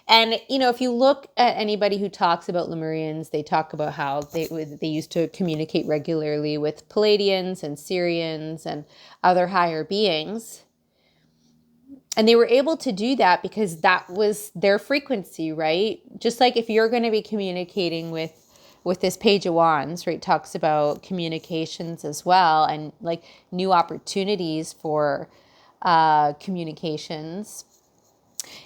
And, if you look at anybody who talks about Lemurians, they talk about how they used to communicate regularly with Pleiadians and Sirians and other higher beings. And they were able to do that because that was their frequency, right? Just like if you're going to be communicating with this Page of Wands, right, talks about communications as well and like new opportunities for communications.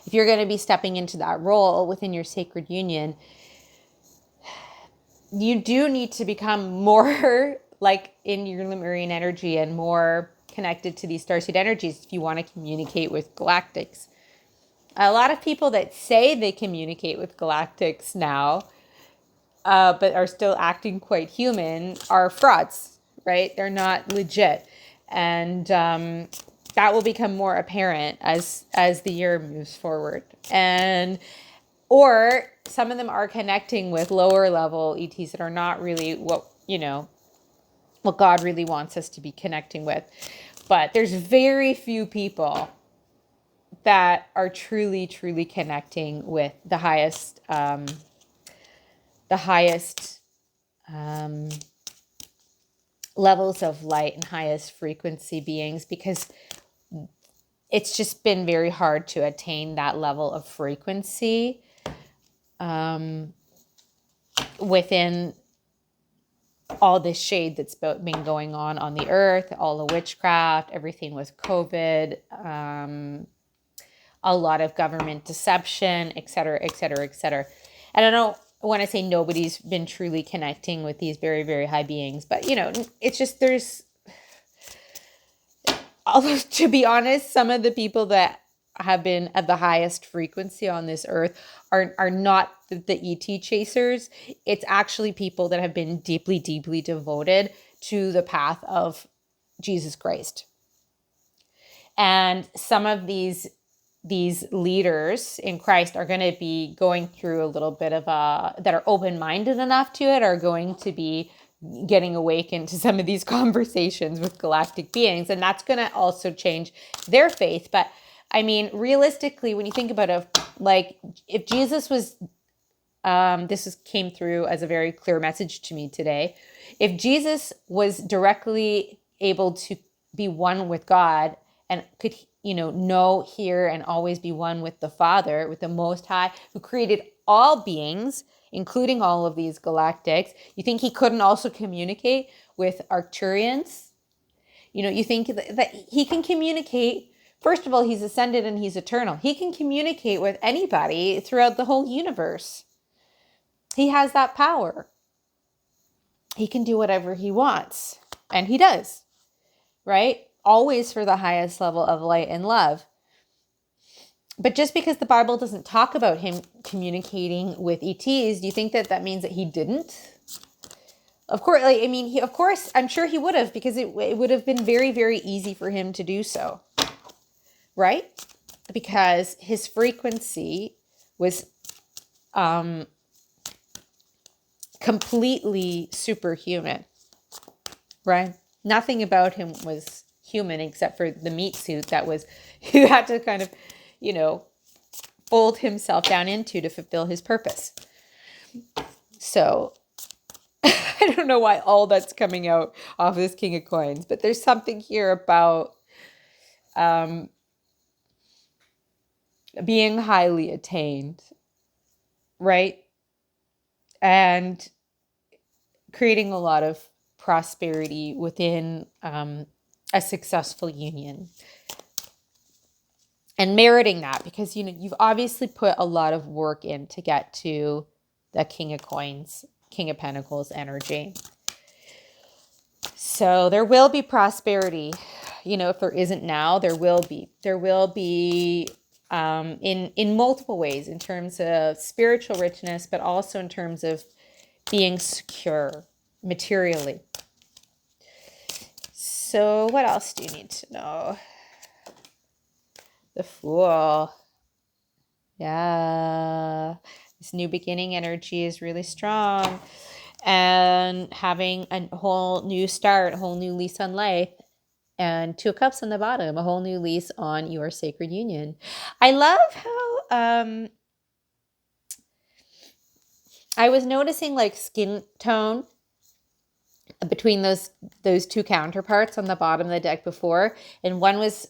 If you're going to be stepping into that role within your sacred union, you do need to become more like in your Lemurian energy and more connected to these starseed energies if you want to communicate with galactics. A lot of people that say they communicate with galactics now, but are still acting quite human, are frauds, right? They're not legit. And that will become more apparent as the year moves forward. Or some of them are connecting with lower level ETs that are not really what God really wants us to be connecting with. But there's very few people that are truly, truly connecting with the highest levels of light and highest frequency beings, because it's just been very hard to attain that level of frequency within all this shade that's been going on the earth, all the witchcraft, everything with COVID, a lot of government deception, et cetera, et cetera, et cetera. And I don't want to say nobody's been truly connecting with these very, very high beings, but it's just although, to be honest, some of the people that have been at the highest frequency on this earth are not the ET chasers. It's actually people that have been deeply, deeply devoted to the path of Jesus Christ. And some of these leaders in Christ are going to be going through a little bit of that are open-minded enough to it, are going to be getting awakened to some of these conversations with galactic beings. And that's going to also change their faith. But I mean, realistically, when you think about it, like if Jesus was, came through as a very clear message to me today. If Jesus was directly able to be one with God and could, know, hear, and always be one with the Father, with the Most High, who created all beings, including all of these galactics, you think he couldn't also communicate with Arcturians? You think that he can communicate. First of all, he's ascended and he's eternal. He can communicate with anybody throughout the whole universe. He has that power. He can do whatever he wants. And he does, right? Always for the highest level of light and love. But just because the Bible doesn't talk about him communicating with ETs, do you think that means that he didn't? Of course, I'm sure he would have, because it would have been very, very easy for him to do so. Right? Because his frequency was completely superhuman. Right? Nothing about him was human except for the meat suit that was, you had to kind of, fold himself down into to fulfill his purpose. So I don't know why all that's coming out off this King of Coins, but there's something here about being highly attained, right? And creating a lot of prosperity within a successful union. And meriting that, because you've obviously put a lot of work in to get to the King of Coins, King of Pentacles energy. So there will be prosperity. If there isn't now, there will be. There will be in multiple ways, in terms of spiritual richness, but also in terms of being secure materially. So what else do you need to know? The Fool. Yeah. This new beginning energy is really strong. And having a whole new start, a whole new lease on life. And 2 of Cups on the bottom, a whole new lease on your sacred union. I love how I was noticing like skin tone between those 2 counterparts on the bottom of the deck before. And one was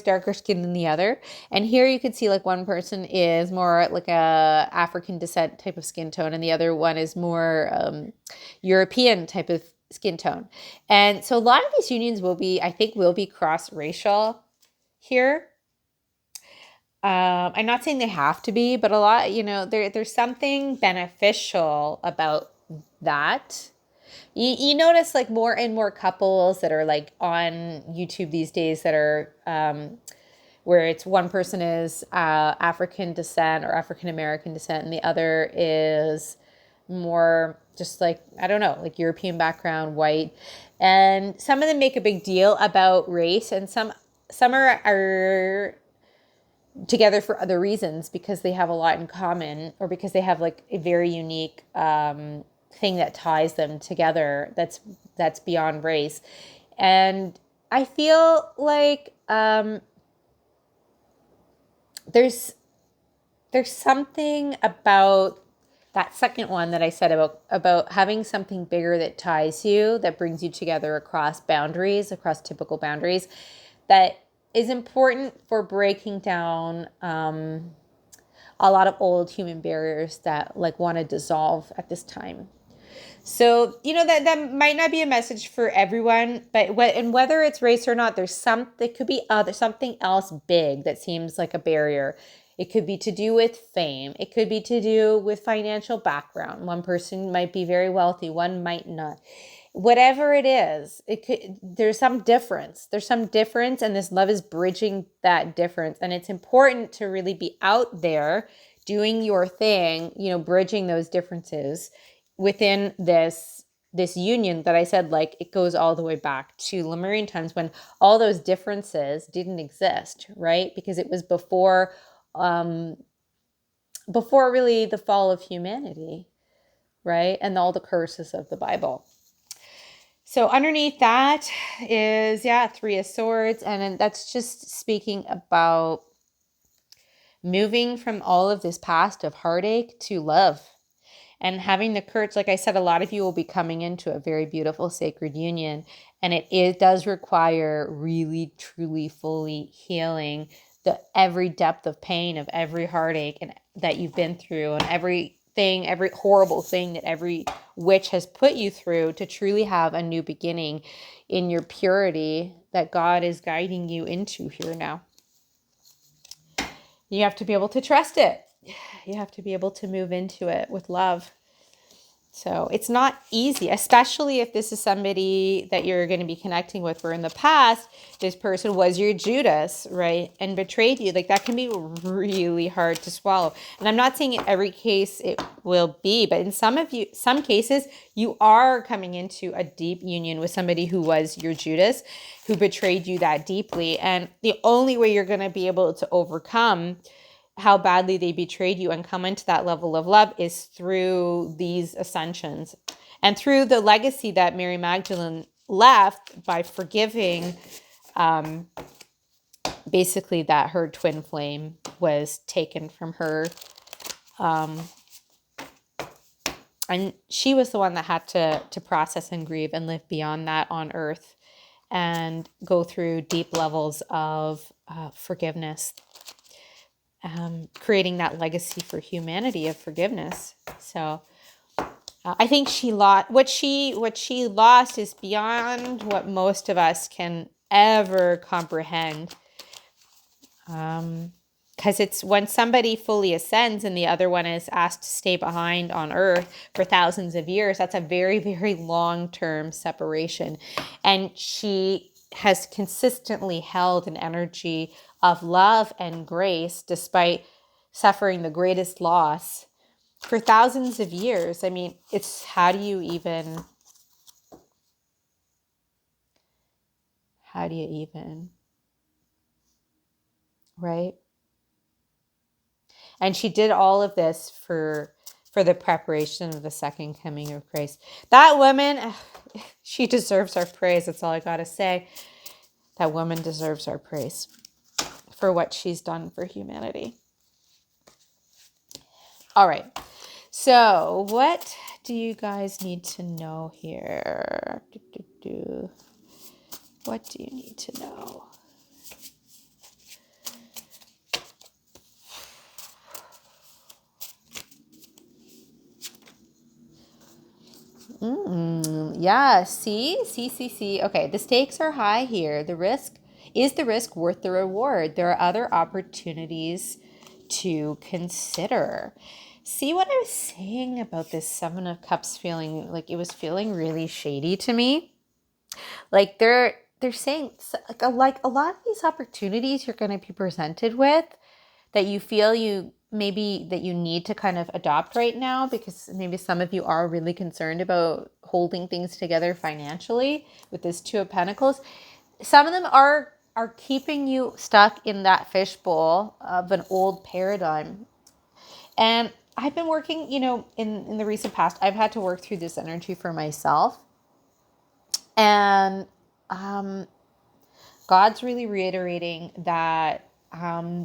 darker skin than the other. And here you could see like one person is more like a African descent type of skin tone, and the other one is more European type of skin tone. And so a lot of these unions will be cross-racial here. I'm not saying they have to be, but a lot, there's something beneficial about that. You notice like more and more couples that are like on YouTube these days that are where it's one person is African descent or African American descent, and the other is more just like, I don't know, like European background, white. And some of them make a big deal about race, and some are together for other reasons, because they have a lot in common, or because they have like a very unique thing that ties them together that's beyond race. And I feel like there's something about that second one that I said about having something bigger that ties you, that brings you together across boundaries, across typical boundaries, that is important for breaking down a lot of old human barriers that like want to dissolve at this time. So, that might not be a message for everyone, but whether it's race or not, there could be something else big that seems like a barrier. It could be to do with fame. It could be to do with financial background. One person might be very wealthy, one might not. Whatever it is, there's some difference. There's some difference, and this love is bridging that difference. And it's important to really be out there doing your thing, bridging those differences within this union that I said, like, it goes all the way back to Lemurian times when all those differences didn't exist, right? Because it was before really the fall of humanity, right? And all the curses of the Bible. So underneath that is, Three of Swords. And that's just speaking about moving from all of this past of heartache to love. And having the courage, like I said, a lot of you will be coming into a very beautiful sacred union. And it does require really, truly, fully healing every depth of pain, of every heartache and that you've been through, and every horrible thing that every witch has put you through, to truly have a new beginning in your purity that God is guiding you into here now. You have to be able to trust it. You have to be able to move into it with love. So it's not easy, especially if this is somebody that you're going to be connecting with, where in the past, this person was your Judas, right? And betrayed you. Like, that can be really hard to swallow. And I'm not saying in every case it will be, but in some cases, you are coming into a deep union with somebody who was your Judas, who betrayed you that deeply. And the only way you're going to be able to overcome how badly they betrayed you and come into that level of love is through these ascensions and through the legacy that Mary Magdalene left by forgiving, basically, that her twin flame was taken from her. And she was the one that had to process and grieve and live beyond that on earth and go through deep levels of forgiveness. Creating that legacy for humanity of forgiveness. So I think she lost what she lost is beyond what most of us can ever comprehend. Because it's when somebody fully ascends and the other one is asked to stay behind on earth for thousands of years, that's a very, very long-term separation. And she has consistently held an energy of love and grace despite suffering the greatest loss for thousands of years. I mean, it's how do you even, right? And she did all of this for the preparation of the second coming of Christ. That woman, she deserves our praise. That's all I got to say. That woman deserves our praise for what she's done for humanity. All right. So what do you guys need to know here? What do you need to know? Yeah, see. Okay, the stakes are high here. The risk worth the reward? There are other opportunities to consider. See what I was saying about this Seven of Cups feeling like it was feeling really shady to me? Like they're saying like a lot of these opportunities you're going to be presented with that you feel that you need to kind of adopt right now, because maybe some of you are really concerned about holding things together financially with this Two of Pentacles. Some of them are keeping you stuck in that fishbowl of an old paradigm. And I've been working, in the recent past, I've had to work through this energy for myself. And God's really reiterating that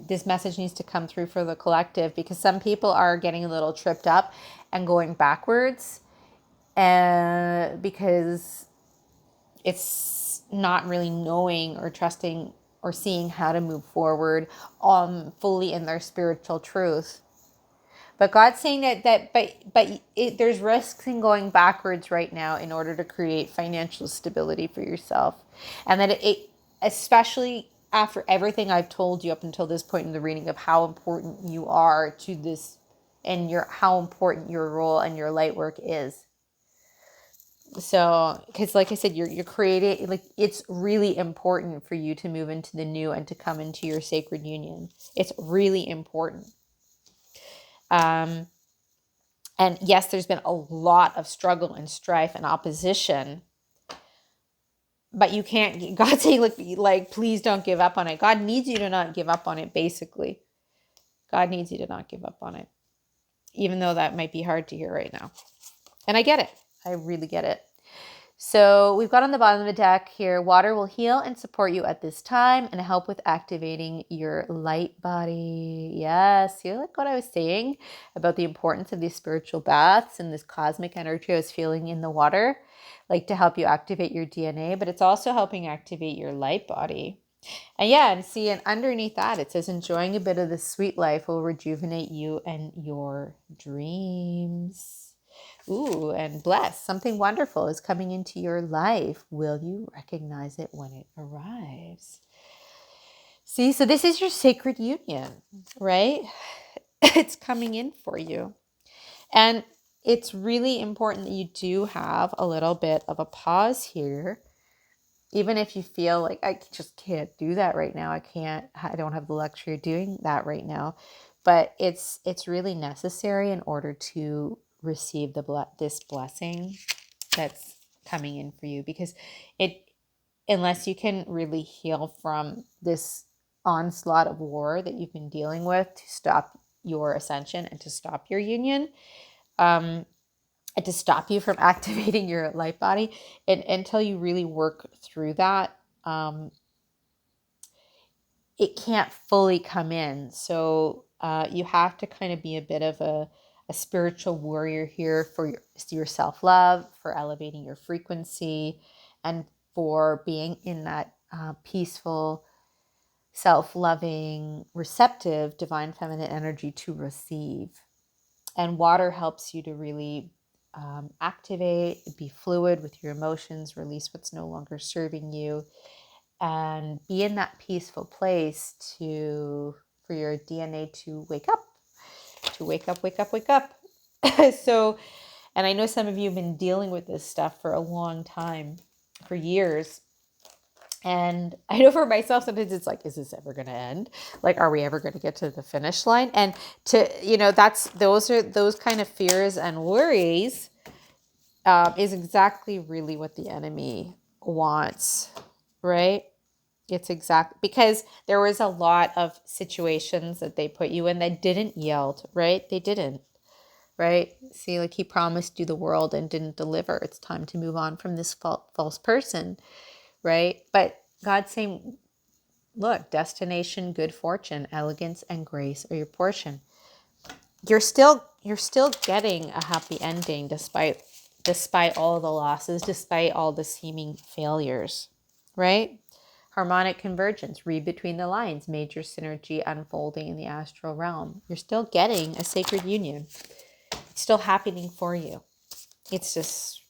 this message needs to come through for the collective, because some people are getting a little tripped up and going backwards, because it's not really knowing or trusting or seeing how to move forward fully in their spiritual truth. But God's saying there's risks in going backwards right now in order to create financial stability for yourself. And that it especially after everything I've told you up until this point in the reading of how important you are to this, and how important your role and your light work is. So, because like I said, you're creating, like, it's really important for you to move into the new and to come into your sacred union. It's really important. And yes, there's been a lot of struggle and strife and opposition, but you can't, God's saying, like, please don't give up on it. God needs you to not give up on it, basically. God needs you to not give up on it, even though that might be hard to hear right now. And I get it. I really get it. So we've got on the bottom of the deck here, water will heal and support you at this time and help with activating your light body. Yes, you like what I was saying about the importance of these spiritual baths and this cosmic energy I was feeling in the water, like to help you activate your DNA, but it's also helping activate your light body. And yeah, and see, and underneath that, it says, enjoying a bit of the sweet life will rejuvenate you and your dreams. Ooh, and bless. Something wonderful is coming into your life. Will you recognize it when it arrives? See, so this is your sacred union, right? It's coming in for you. And it's really important that you do have a little bit of a pause here. Even if you feel like, I just can't do that right now. I don't have the luxury of doing that right now. But it's really necessary in order to receive this blessing that's coming in for you, because unless you can really heal from this onslaught of war that you've been dealing with to stop your ascension and to stop your union, and to stop you from activating your light body, and until you really work through that, it can't fully come in. So you have to kind of be a bit of a spiritual warrior here for your self-love, for elevating your frequency, and for being in that peaceful, self-loving, receptive, divine feminine energy to receive. And water helps you to really activate, be fluid with your emotions, release what's no longer serving you, and be in that peaceful place for your DNA to wake up. So, and I know some of you have been dealing with this stuff for a long time, for years. And I know for myself, sometimes it's like, is this ever going to end? Like, are we ever going to get to the finish line? And those kind of fears and worries is exactly really what the enemy wants, right? It's because there was a lot of situations that they put you in that didn't yield, right? They didn't, right? See, like, he promised you the world and didn't deliver. It's time to move on from this false person, right? But God's saying, look, destination, good fortune, elegance, and grace are your portion. You're still getting a happy ending despite all the losses, despite all the seeming failures, right? Harmonic convergence, read between the lines, major synergy unfolding in the astral realm. You're still getting a sacred union. It's still happening for you. It's just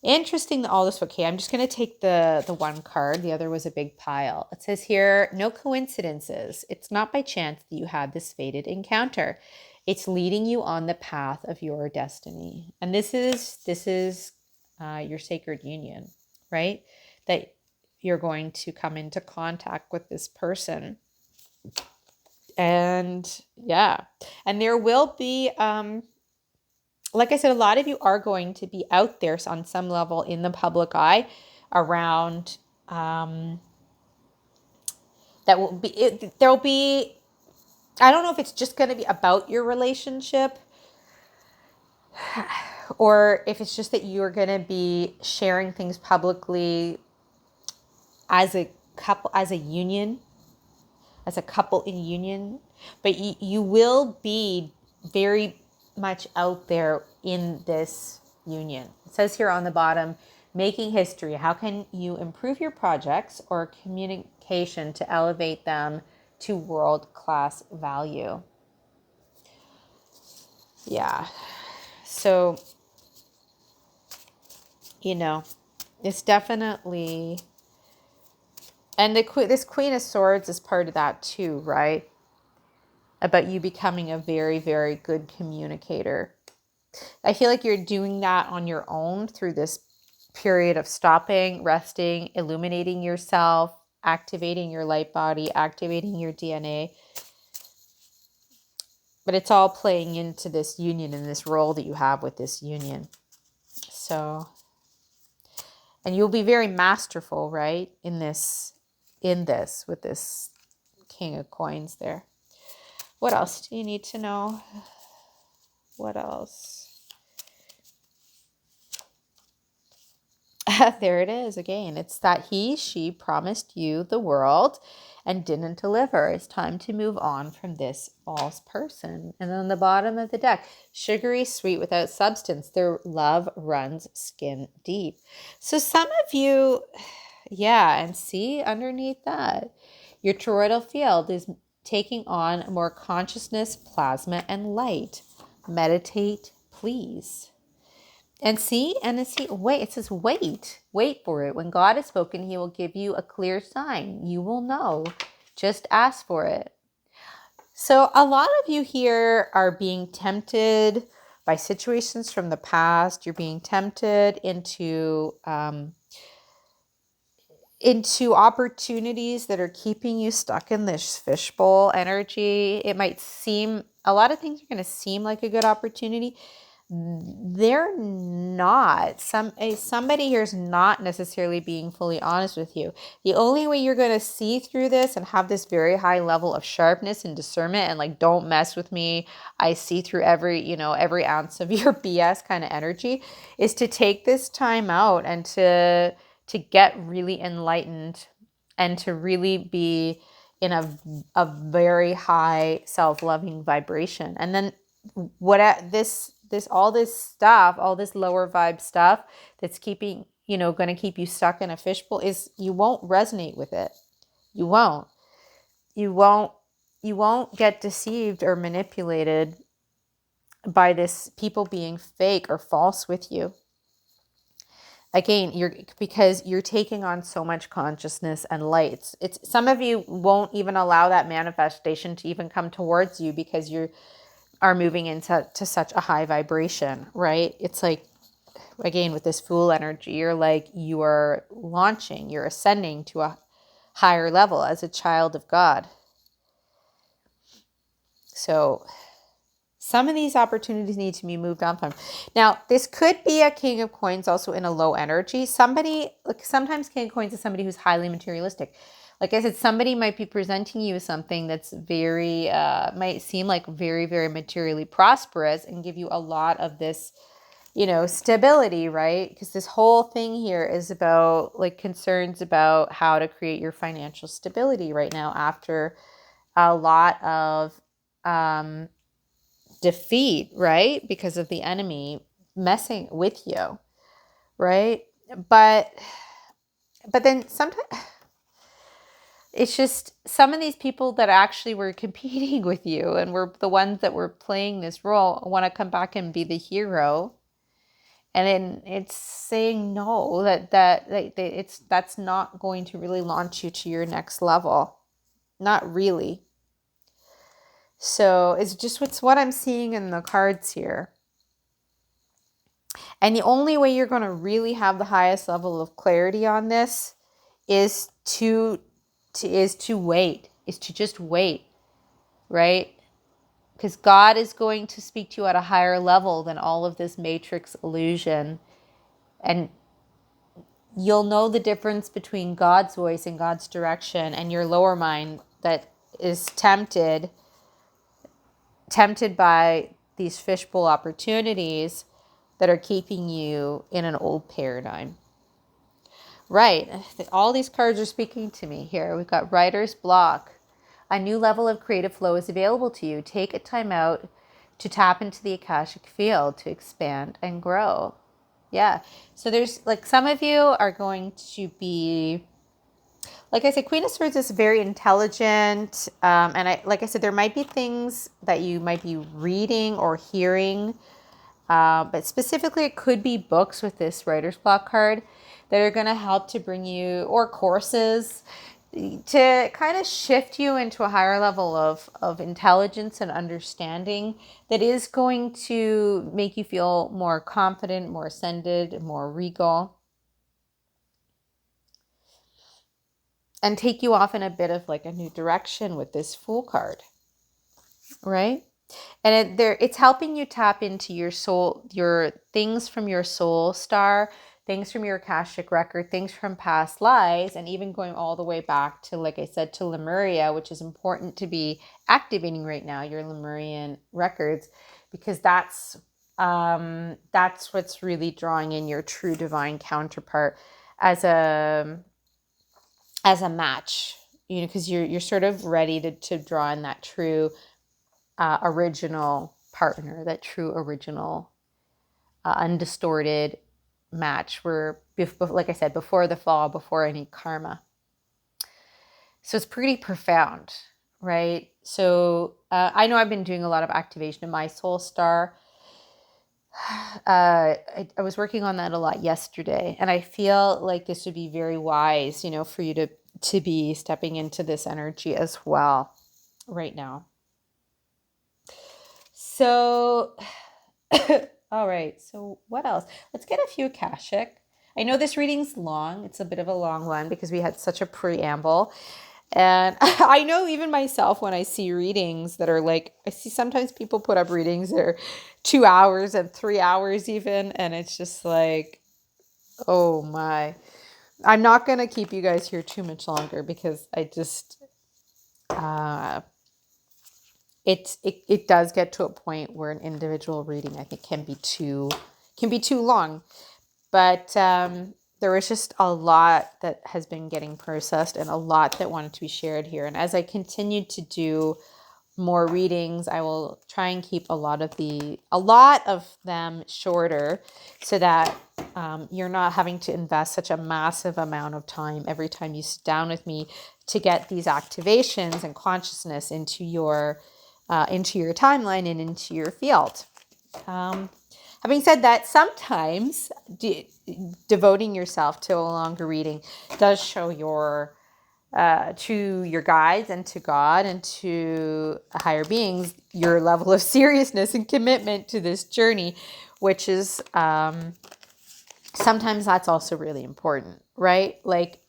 interesting that all this. Okay, I'm just going to take the one card. The other was a big pile. It says here, no coincidences. It's not by chance that you had this fated encounter. It's leading you on the path of your destiny. And this is your sacred union, right? That you're going to come into contact with this person. And yeah, and there will be, like I said, a lot of you are going to be out there on some level in the public eye around, that will be, there'll be, I don't know if it's just going to be about your relationship, or if it's just that you're going to be sharing things publicly as a couple, as a union, as a couple in union, but you will be very much out there in this union. It says here on the bottom, making history. How can you improve your projects or communication to elevate them to world-class value? Yeah. So, it's definitely, and this Queen of Swords is part of that too, right? About you becoming a very, very good communicator. I feel like you're doing that on your own through this period of stopping, resting, illuminating yourself, activating your light body, activating your DNA. But it's all playing into this union and this role that you have with this union. So, and you'll be very masterful, right? In this, with this King of Coins there. What else do you need to know? What else? There it is again. It's that she promised you the world and didn't deliver. It's time to move on from this false person. And then the bottom of the deck, sugary sweet without substance. Their love runs skin deep. So some of you, and see underneath that, your toroidal field is taking on more consciousness, plasma, and light. Meditate, please. And see, wait, it says wait for it. When God has spoken, he will give you a clear sign. You will know. Just ask for it. So a lot of you here are being tempted by situations from the past. You're being tempted into opportunities that are keeping you stuck in this fishbowl energy. It might seem, a lot of things are going to seem like a good opportunity. They're not. Somebody here is not necessarily being fully honest with you. The only way you're going to see through this and have this very high level of sharpness and discernment and like, don't mess with me, I see through every ounce of your BS kind of energy, is to take this time out and to get really enlightened and to really be in a very high self-loving vibration. And then all this lower vibe stuff that's keeping, going to keep you stuck in a fishbowl, is you won't resonate with it. You won't get deceived or manipulated by this people being fake or false with you. Again, because you're taking on so much consciousness and light. It's some of you won't even allow that manifestation to even come towards you because you are moving into such a high vibration, right? It's like, again, with this Fool energy, you are launching, you're ascending to a higher level as a child of God. So some of these opportunities need to be moved on from. Now, this could be a King of Coins also in a low energy. Sometimes King of Coins is somebody who's highly materialistic. Like I said, somebody might be presenting you something that's very, might seem like very, very materially prosperous and give you a lot of this, stability, right? Because this whole thing here is about concerns about how to create your financial stability right now after a lot of defeat, right? Because of the enemy messing with you, right? But then sometimes it's just some of these people that actually were competing with you and were the ones that were playing this role want to come back and be the hero. And then it's saying no, that's not going to really launch you to your next level. Not really. So it's what I'm seeing in the cards here. And the only way you're going to really have the highest level of clarity on this is to wait, is to just wait, right? Because God is going to speak to you at a higher level than all of this matrix illusion. And you'll know the difference between God's voice and God's direction and your lower mind that is tempted by these fishbowl opportunities that are keeping you in an old paradigm. Right. All these cards are speaking to me here. We've got writer's block. A new level of creative flow is available to you. Take a time out to tap into the Akashic field to expand and grow. Yeah. So there's like some of you are going to be, like I said, Queen of Swords is very intelligent. And like I said, there might be things that you might be reading or hearing. But specifically, it could be books with this writer's block card that are going to help to bring you, or courses to kind of shift you into a higher level of intelligence and understanding that is going to make you feel more confident, more ascended, more regal, and take you off in a bit of like a new direction with this Fool card, right? And it's helping you tap into your soul, your things from your soul star, things from your Akashic record, things from past lives, and even going all the way back to, like I said, to Lemuria, which is important to be activating right now, your Lemurian records, because that's what's really drawing in your true divine counterpart as a match, you know, because you're sort of ready to draw in that true original partner, that true original undistorted match where, like I said, before the fall, before any karma. So it's pretty profound, right? So I know I've been doing a lot of activation of my soul star. I was working on that a lot yesterday, and I feel like this would be very wise, you know, for you to be stepping into this energy as well right now. So, all right. So what else? Let's get a few Akashic. I know this reading's long. It's a bit of a long one because we had such a preamble. And I know even myself when I see readings that are like, I see sometimes people put up readings that are 2 hours and 3 hours even. And it's just like, oh my. I'm not going to keep you guys here too much longer because I just... It does get to a point where an individual reading, I think, can be too long. But there was just a lot that has been getting processed and a lot that wanted to be shared here. And as I continue to do more readings, I will try and keep a lot of them shorter so that you're not having to invest such a massive amount of time every time you sit down with me to get these activations and consciousness into your timeline and into your field. Having said that, sometimes devoting yourself to a longer reading does show to your guides and to God and to higher beings your level of seriousness and commitment to this journey, which is sometimes that's also really important, right? Like,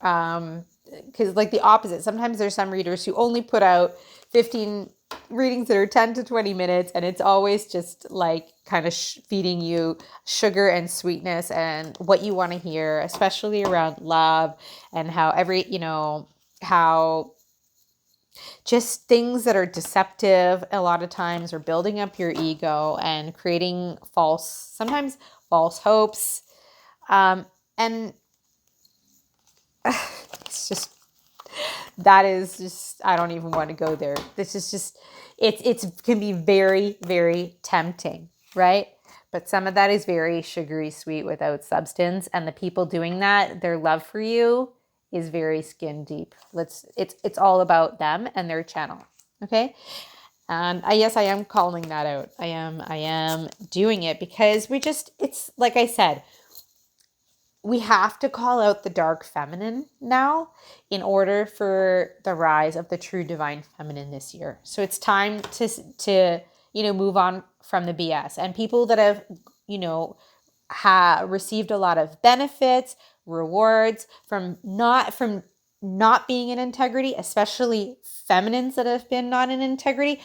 because like the opposite, sometimes there's some readers who only put out 15 readings that are 10 to 20 minutes, and it's always just like kind of feeding you sugar and sweetness and what you want to hear, especially around love and how just things that are deceptive a lot of times are building up your ego and creating sometimes false hopes. And it's just, I don't even want to go there. This is just, it can be very, very tempting, right? But some of that is very sugary sweet without substance. And the people doing that, their love for you is very skin deep. It's all about them and their channel. Okay. And yes, I am calling that out. I am doing it because it's like I said, we have to call out the dark feminine now in order for the rise of the true divine feminine this year. So it's time to move on from the BS. And people that have, received a lot of benefits, rewards from not being in integrity, especially feminines that have been not in integrity,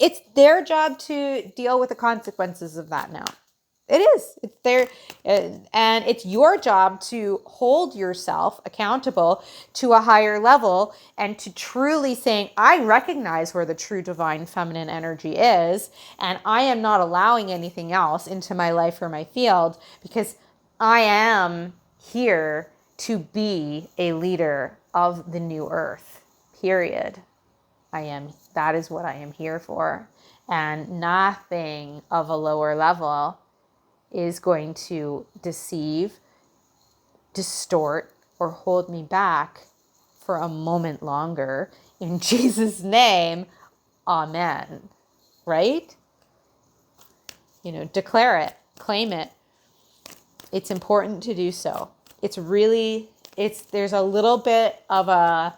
it's their job to deal with the consequences of that now. It is. It's there. And it's your job to hold yourself accountable to a higher level and to truly saying, I recognize where the true divine feminine energy is, and I am not allowing anything else into my life or my field because I am here to be a leader of the new earth, period. That is what I am here for. And nothing of a lower level is going to deceive, distort, or hold me back for a moment longer. In Jesus' name, amen. Right? Declare it, claim it. It's important to do so. There's a little bit of a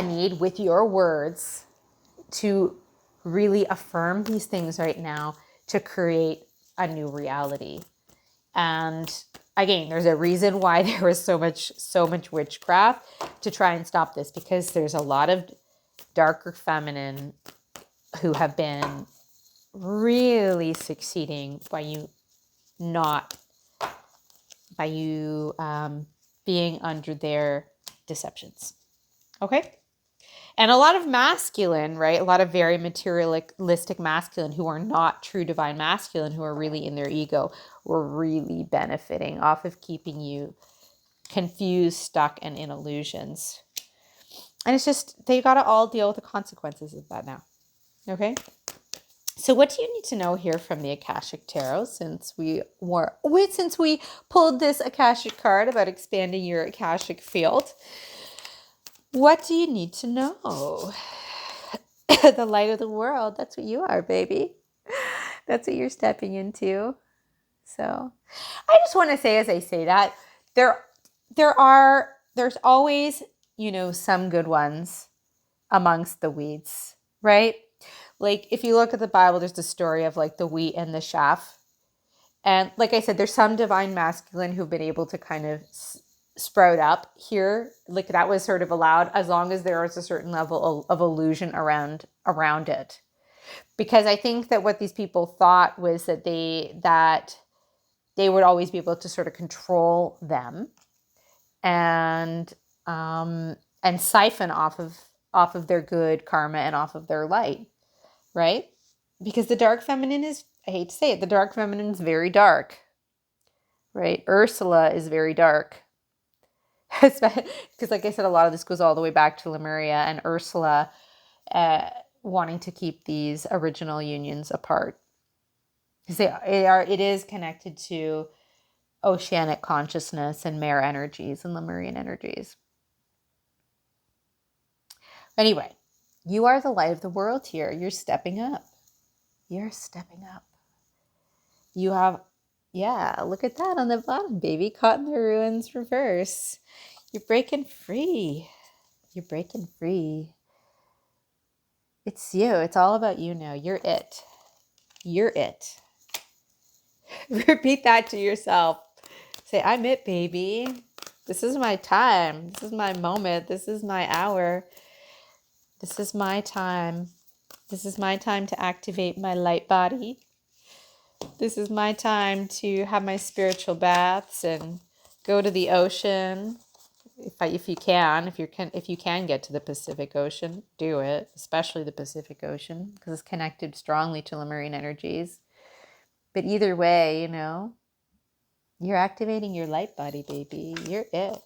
need with your words to really affirm these things right now to create a new reality. And again, there's a reason why there was so much witchcraft to try and stop this, because there's a lot of darker feminine who have been really succeeding by you being under their deceptions. Okay? And a lot of masculine, right? A lot of very materialistic masculine who are not true divine masculine, who are really in their ego, were really benefiting off of keeping you confused, stuck, and in illusions. And it's just, they got to all deal with the consequences of that now. Okay? So what do you need to know here from the Akashic Tarot, since we pulled this Akashic card about expanding your Akashic field? What do you need to know? The light of the world. That's what you are, baby. That's what you're stepping into. So I just want to say, as I say that, there's always, some good ones amongst the weeds, right? Like, if you look at the Bible, there's the story of like the wheat and the chaff. And like I said, there's some divine masculine who've been able to kind of sprout up here. Like, that was sort of allowed as long as there was a certain level of illusion around it. Because I think that what these people thought was that they would always be able to sort of control them and siphon off of their good karma and off of their light. Right? Because the dark feminine is, I hate to say it, the dark feminine is very dark. Right? Ursula is very dark. Because like I said, a lot of this goes all the way back to Lemuria and Ursula wanting to keep these original unions apart. Because it is connected to oceanic consciousness and mare energies and Lemurian energies. Anyway, you are the light of the world here. You're stepping up. You're stepping up. You have, look at that on the bottom, baby. Caught in the ruins reverse. You're breaking free. You're breaking free. It's you. It's all about you now. You're it. You're it. Repeat that to yourself. Say, I'm it, baby. This is my time. This is my moment. This is my hour. This is my time. This is my time to activate my light body. This is my time to have my spiritual baths and go to the ocean. If you can get to the Pacific Ocean, do it. Especially the Pacific Ocean, because it's connected strongly to Lemurian energies. But either way, you're activating your light body, baby. You're it.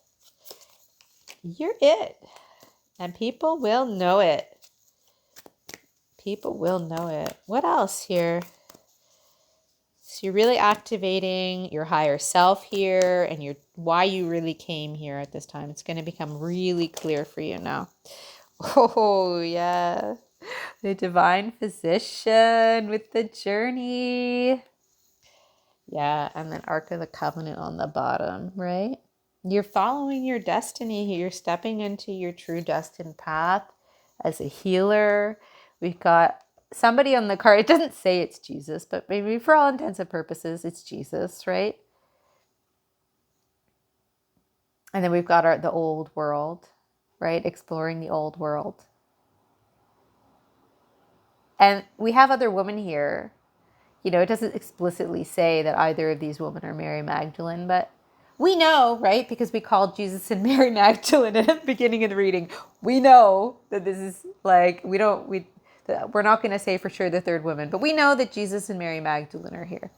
You're it. And people will know it. People will know it. What else here? So you're really activating your higher self here and why you really came here at this time. It's going to become really clear for you now. Oh, yeah. The divine physician with the journey. Yeah, and then Ark of the Covenant on the bottom, right? You're following your destiny. You're stepping into your true destined path as a healer. We've got somebody on the card. It doesn't say it's Jesus, but maybe for all intents and purposes, it's Jesus, right? And then we've got the old world, right? Exploring the old world. And we have other women here. It doesn't explicitly say that either of these women are Mary Magdalene, but we know, right? Because we called Jesus and Mary Magdalene at the beginning of the reading. We know that this is like, we're not going to say for sure the third woman, but we know that Jesus and Mary Magdalene are here.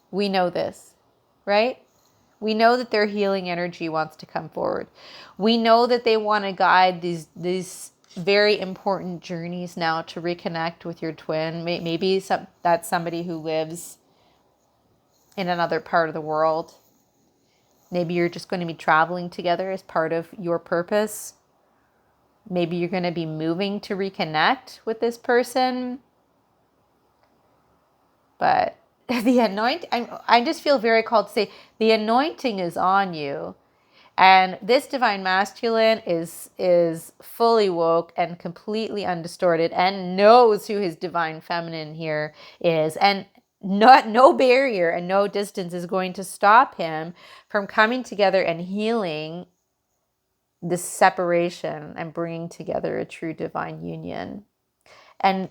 We know this, right? We know that their healing energy wants to come forward. We know that they want to guide these very important journeys now to reconnect with your twin. Maybe that's somebody who lives in another part of the world. Maybe you're just going to be traveling together as part of your purpose. Maybe you're going to be moving to reconnect with this person. But the anointing, I just feel very called to say the anointing is on you. And this divine masculine is fully woke and completely undistorted and knows who his divine feminine here is. And no barrier and no distance is going to stop him from coming together and healing this separation and bringing together a true divine union and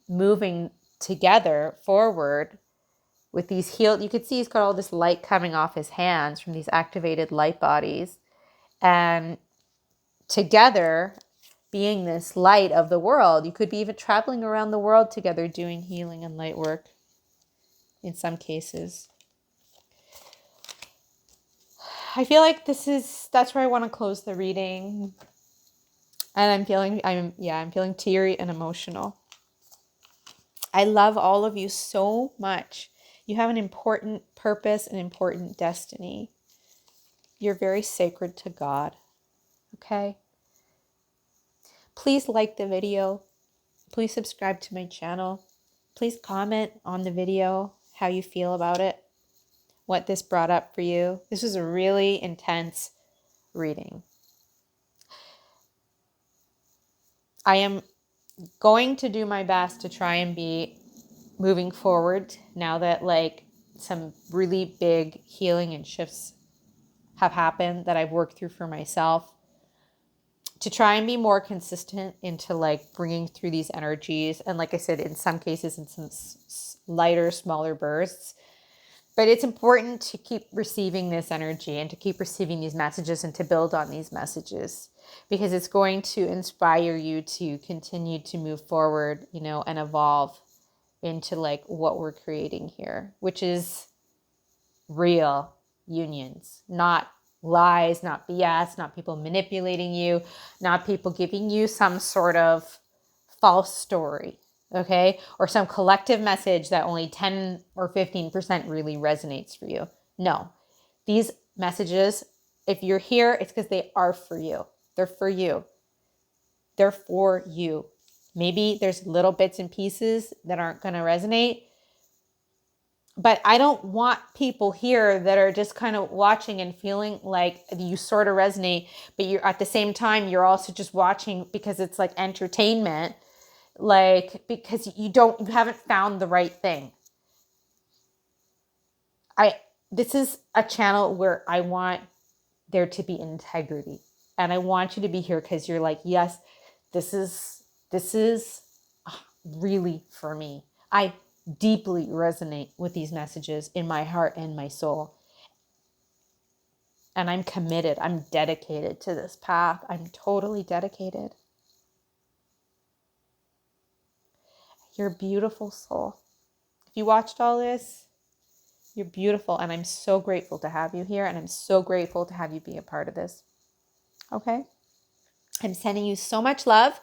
moving together forward with these healed. You could see he's got all this light coming off his hands from these activated light bodies, and together being this light of the world. You could be even traveling around the world together doing healing and light work in some cases. I feel like that's where I want to close the reading. And I'm feeling teary and emotional. I love all of you so much. You have an important purpose, an important destiny. You're very sacred to God. Okay? Please like the video. Please subscribe to my channel. Please comment on the video how you feel about it, what this brought up for you. This was a really intense reading. I am going to do my best to try and be moving forward now that like some really big healing and shifts have happened that I've worked through for myself, to try and be more consistent into like bringing through these energies. And like I said, in some cases, in some lighter, smaller bursts. But it's important to keep receiving this energy and to keep receiving these messages and to build on these messages, because it's going to inspire you to continue to move forward, and evolve into like what we're creating here, which is real unions, not lies, not BS, not people manipulating you, not people giving you some sort of false story. Okay? Or some collective message that only 10 or 15% really resonates for you. No. These messages, if you're here, it's because they are for you. They're for you. They're for you. Maybe there's little bits and pieces that aren't going to resonate, but I don't want people here that are just kind of watching and feeling like you sort of resonate, but you're at the same time, you're also just watching because it's like entertainment. Like, because you haven't found the right thing. This is a channel where I want there to be integrity, and I want you to be here because you're like, yes, this is really for me. I deeply resonate with these messages in my heart and my soul. And I'm committed. I'm dedicated to this path. I'm totally dedicated. You're a beautiful soul. If you watched all this, you're beautiful. And I'm so grateful to have you here. And I'm so grateful to have you be a part of this. Okay? I'm sending you so much love.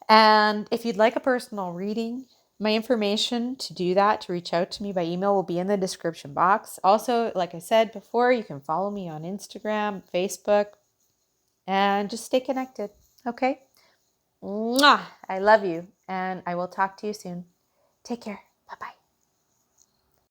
And if you'd like a personal reading, my information to do that, to reach out to me by email, will be in the description box. Also, like I said before, you can follow me on Instagram, Facebook, and just stay connected. Okay? Mwah! I love you, and I will talk to you soon. Take care.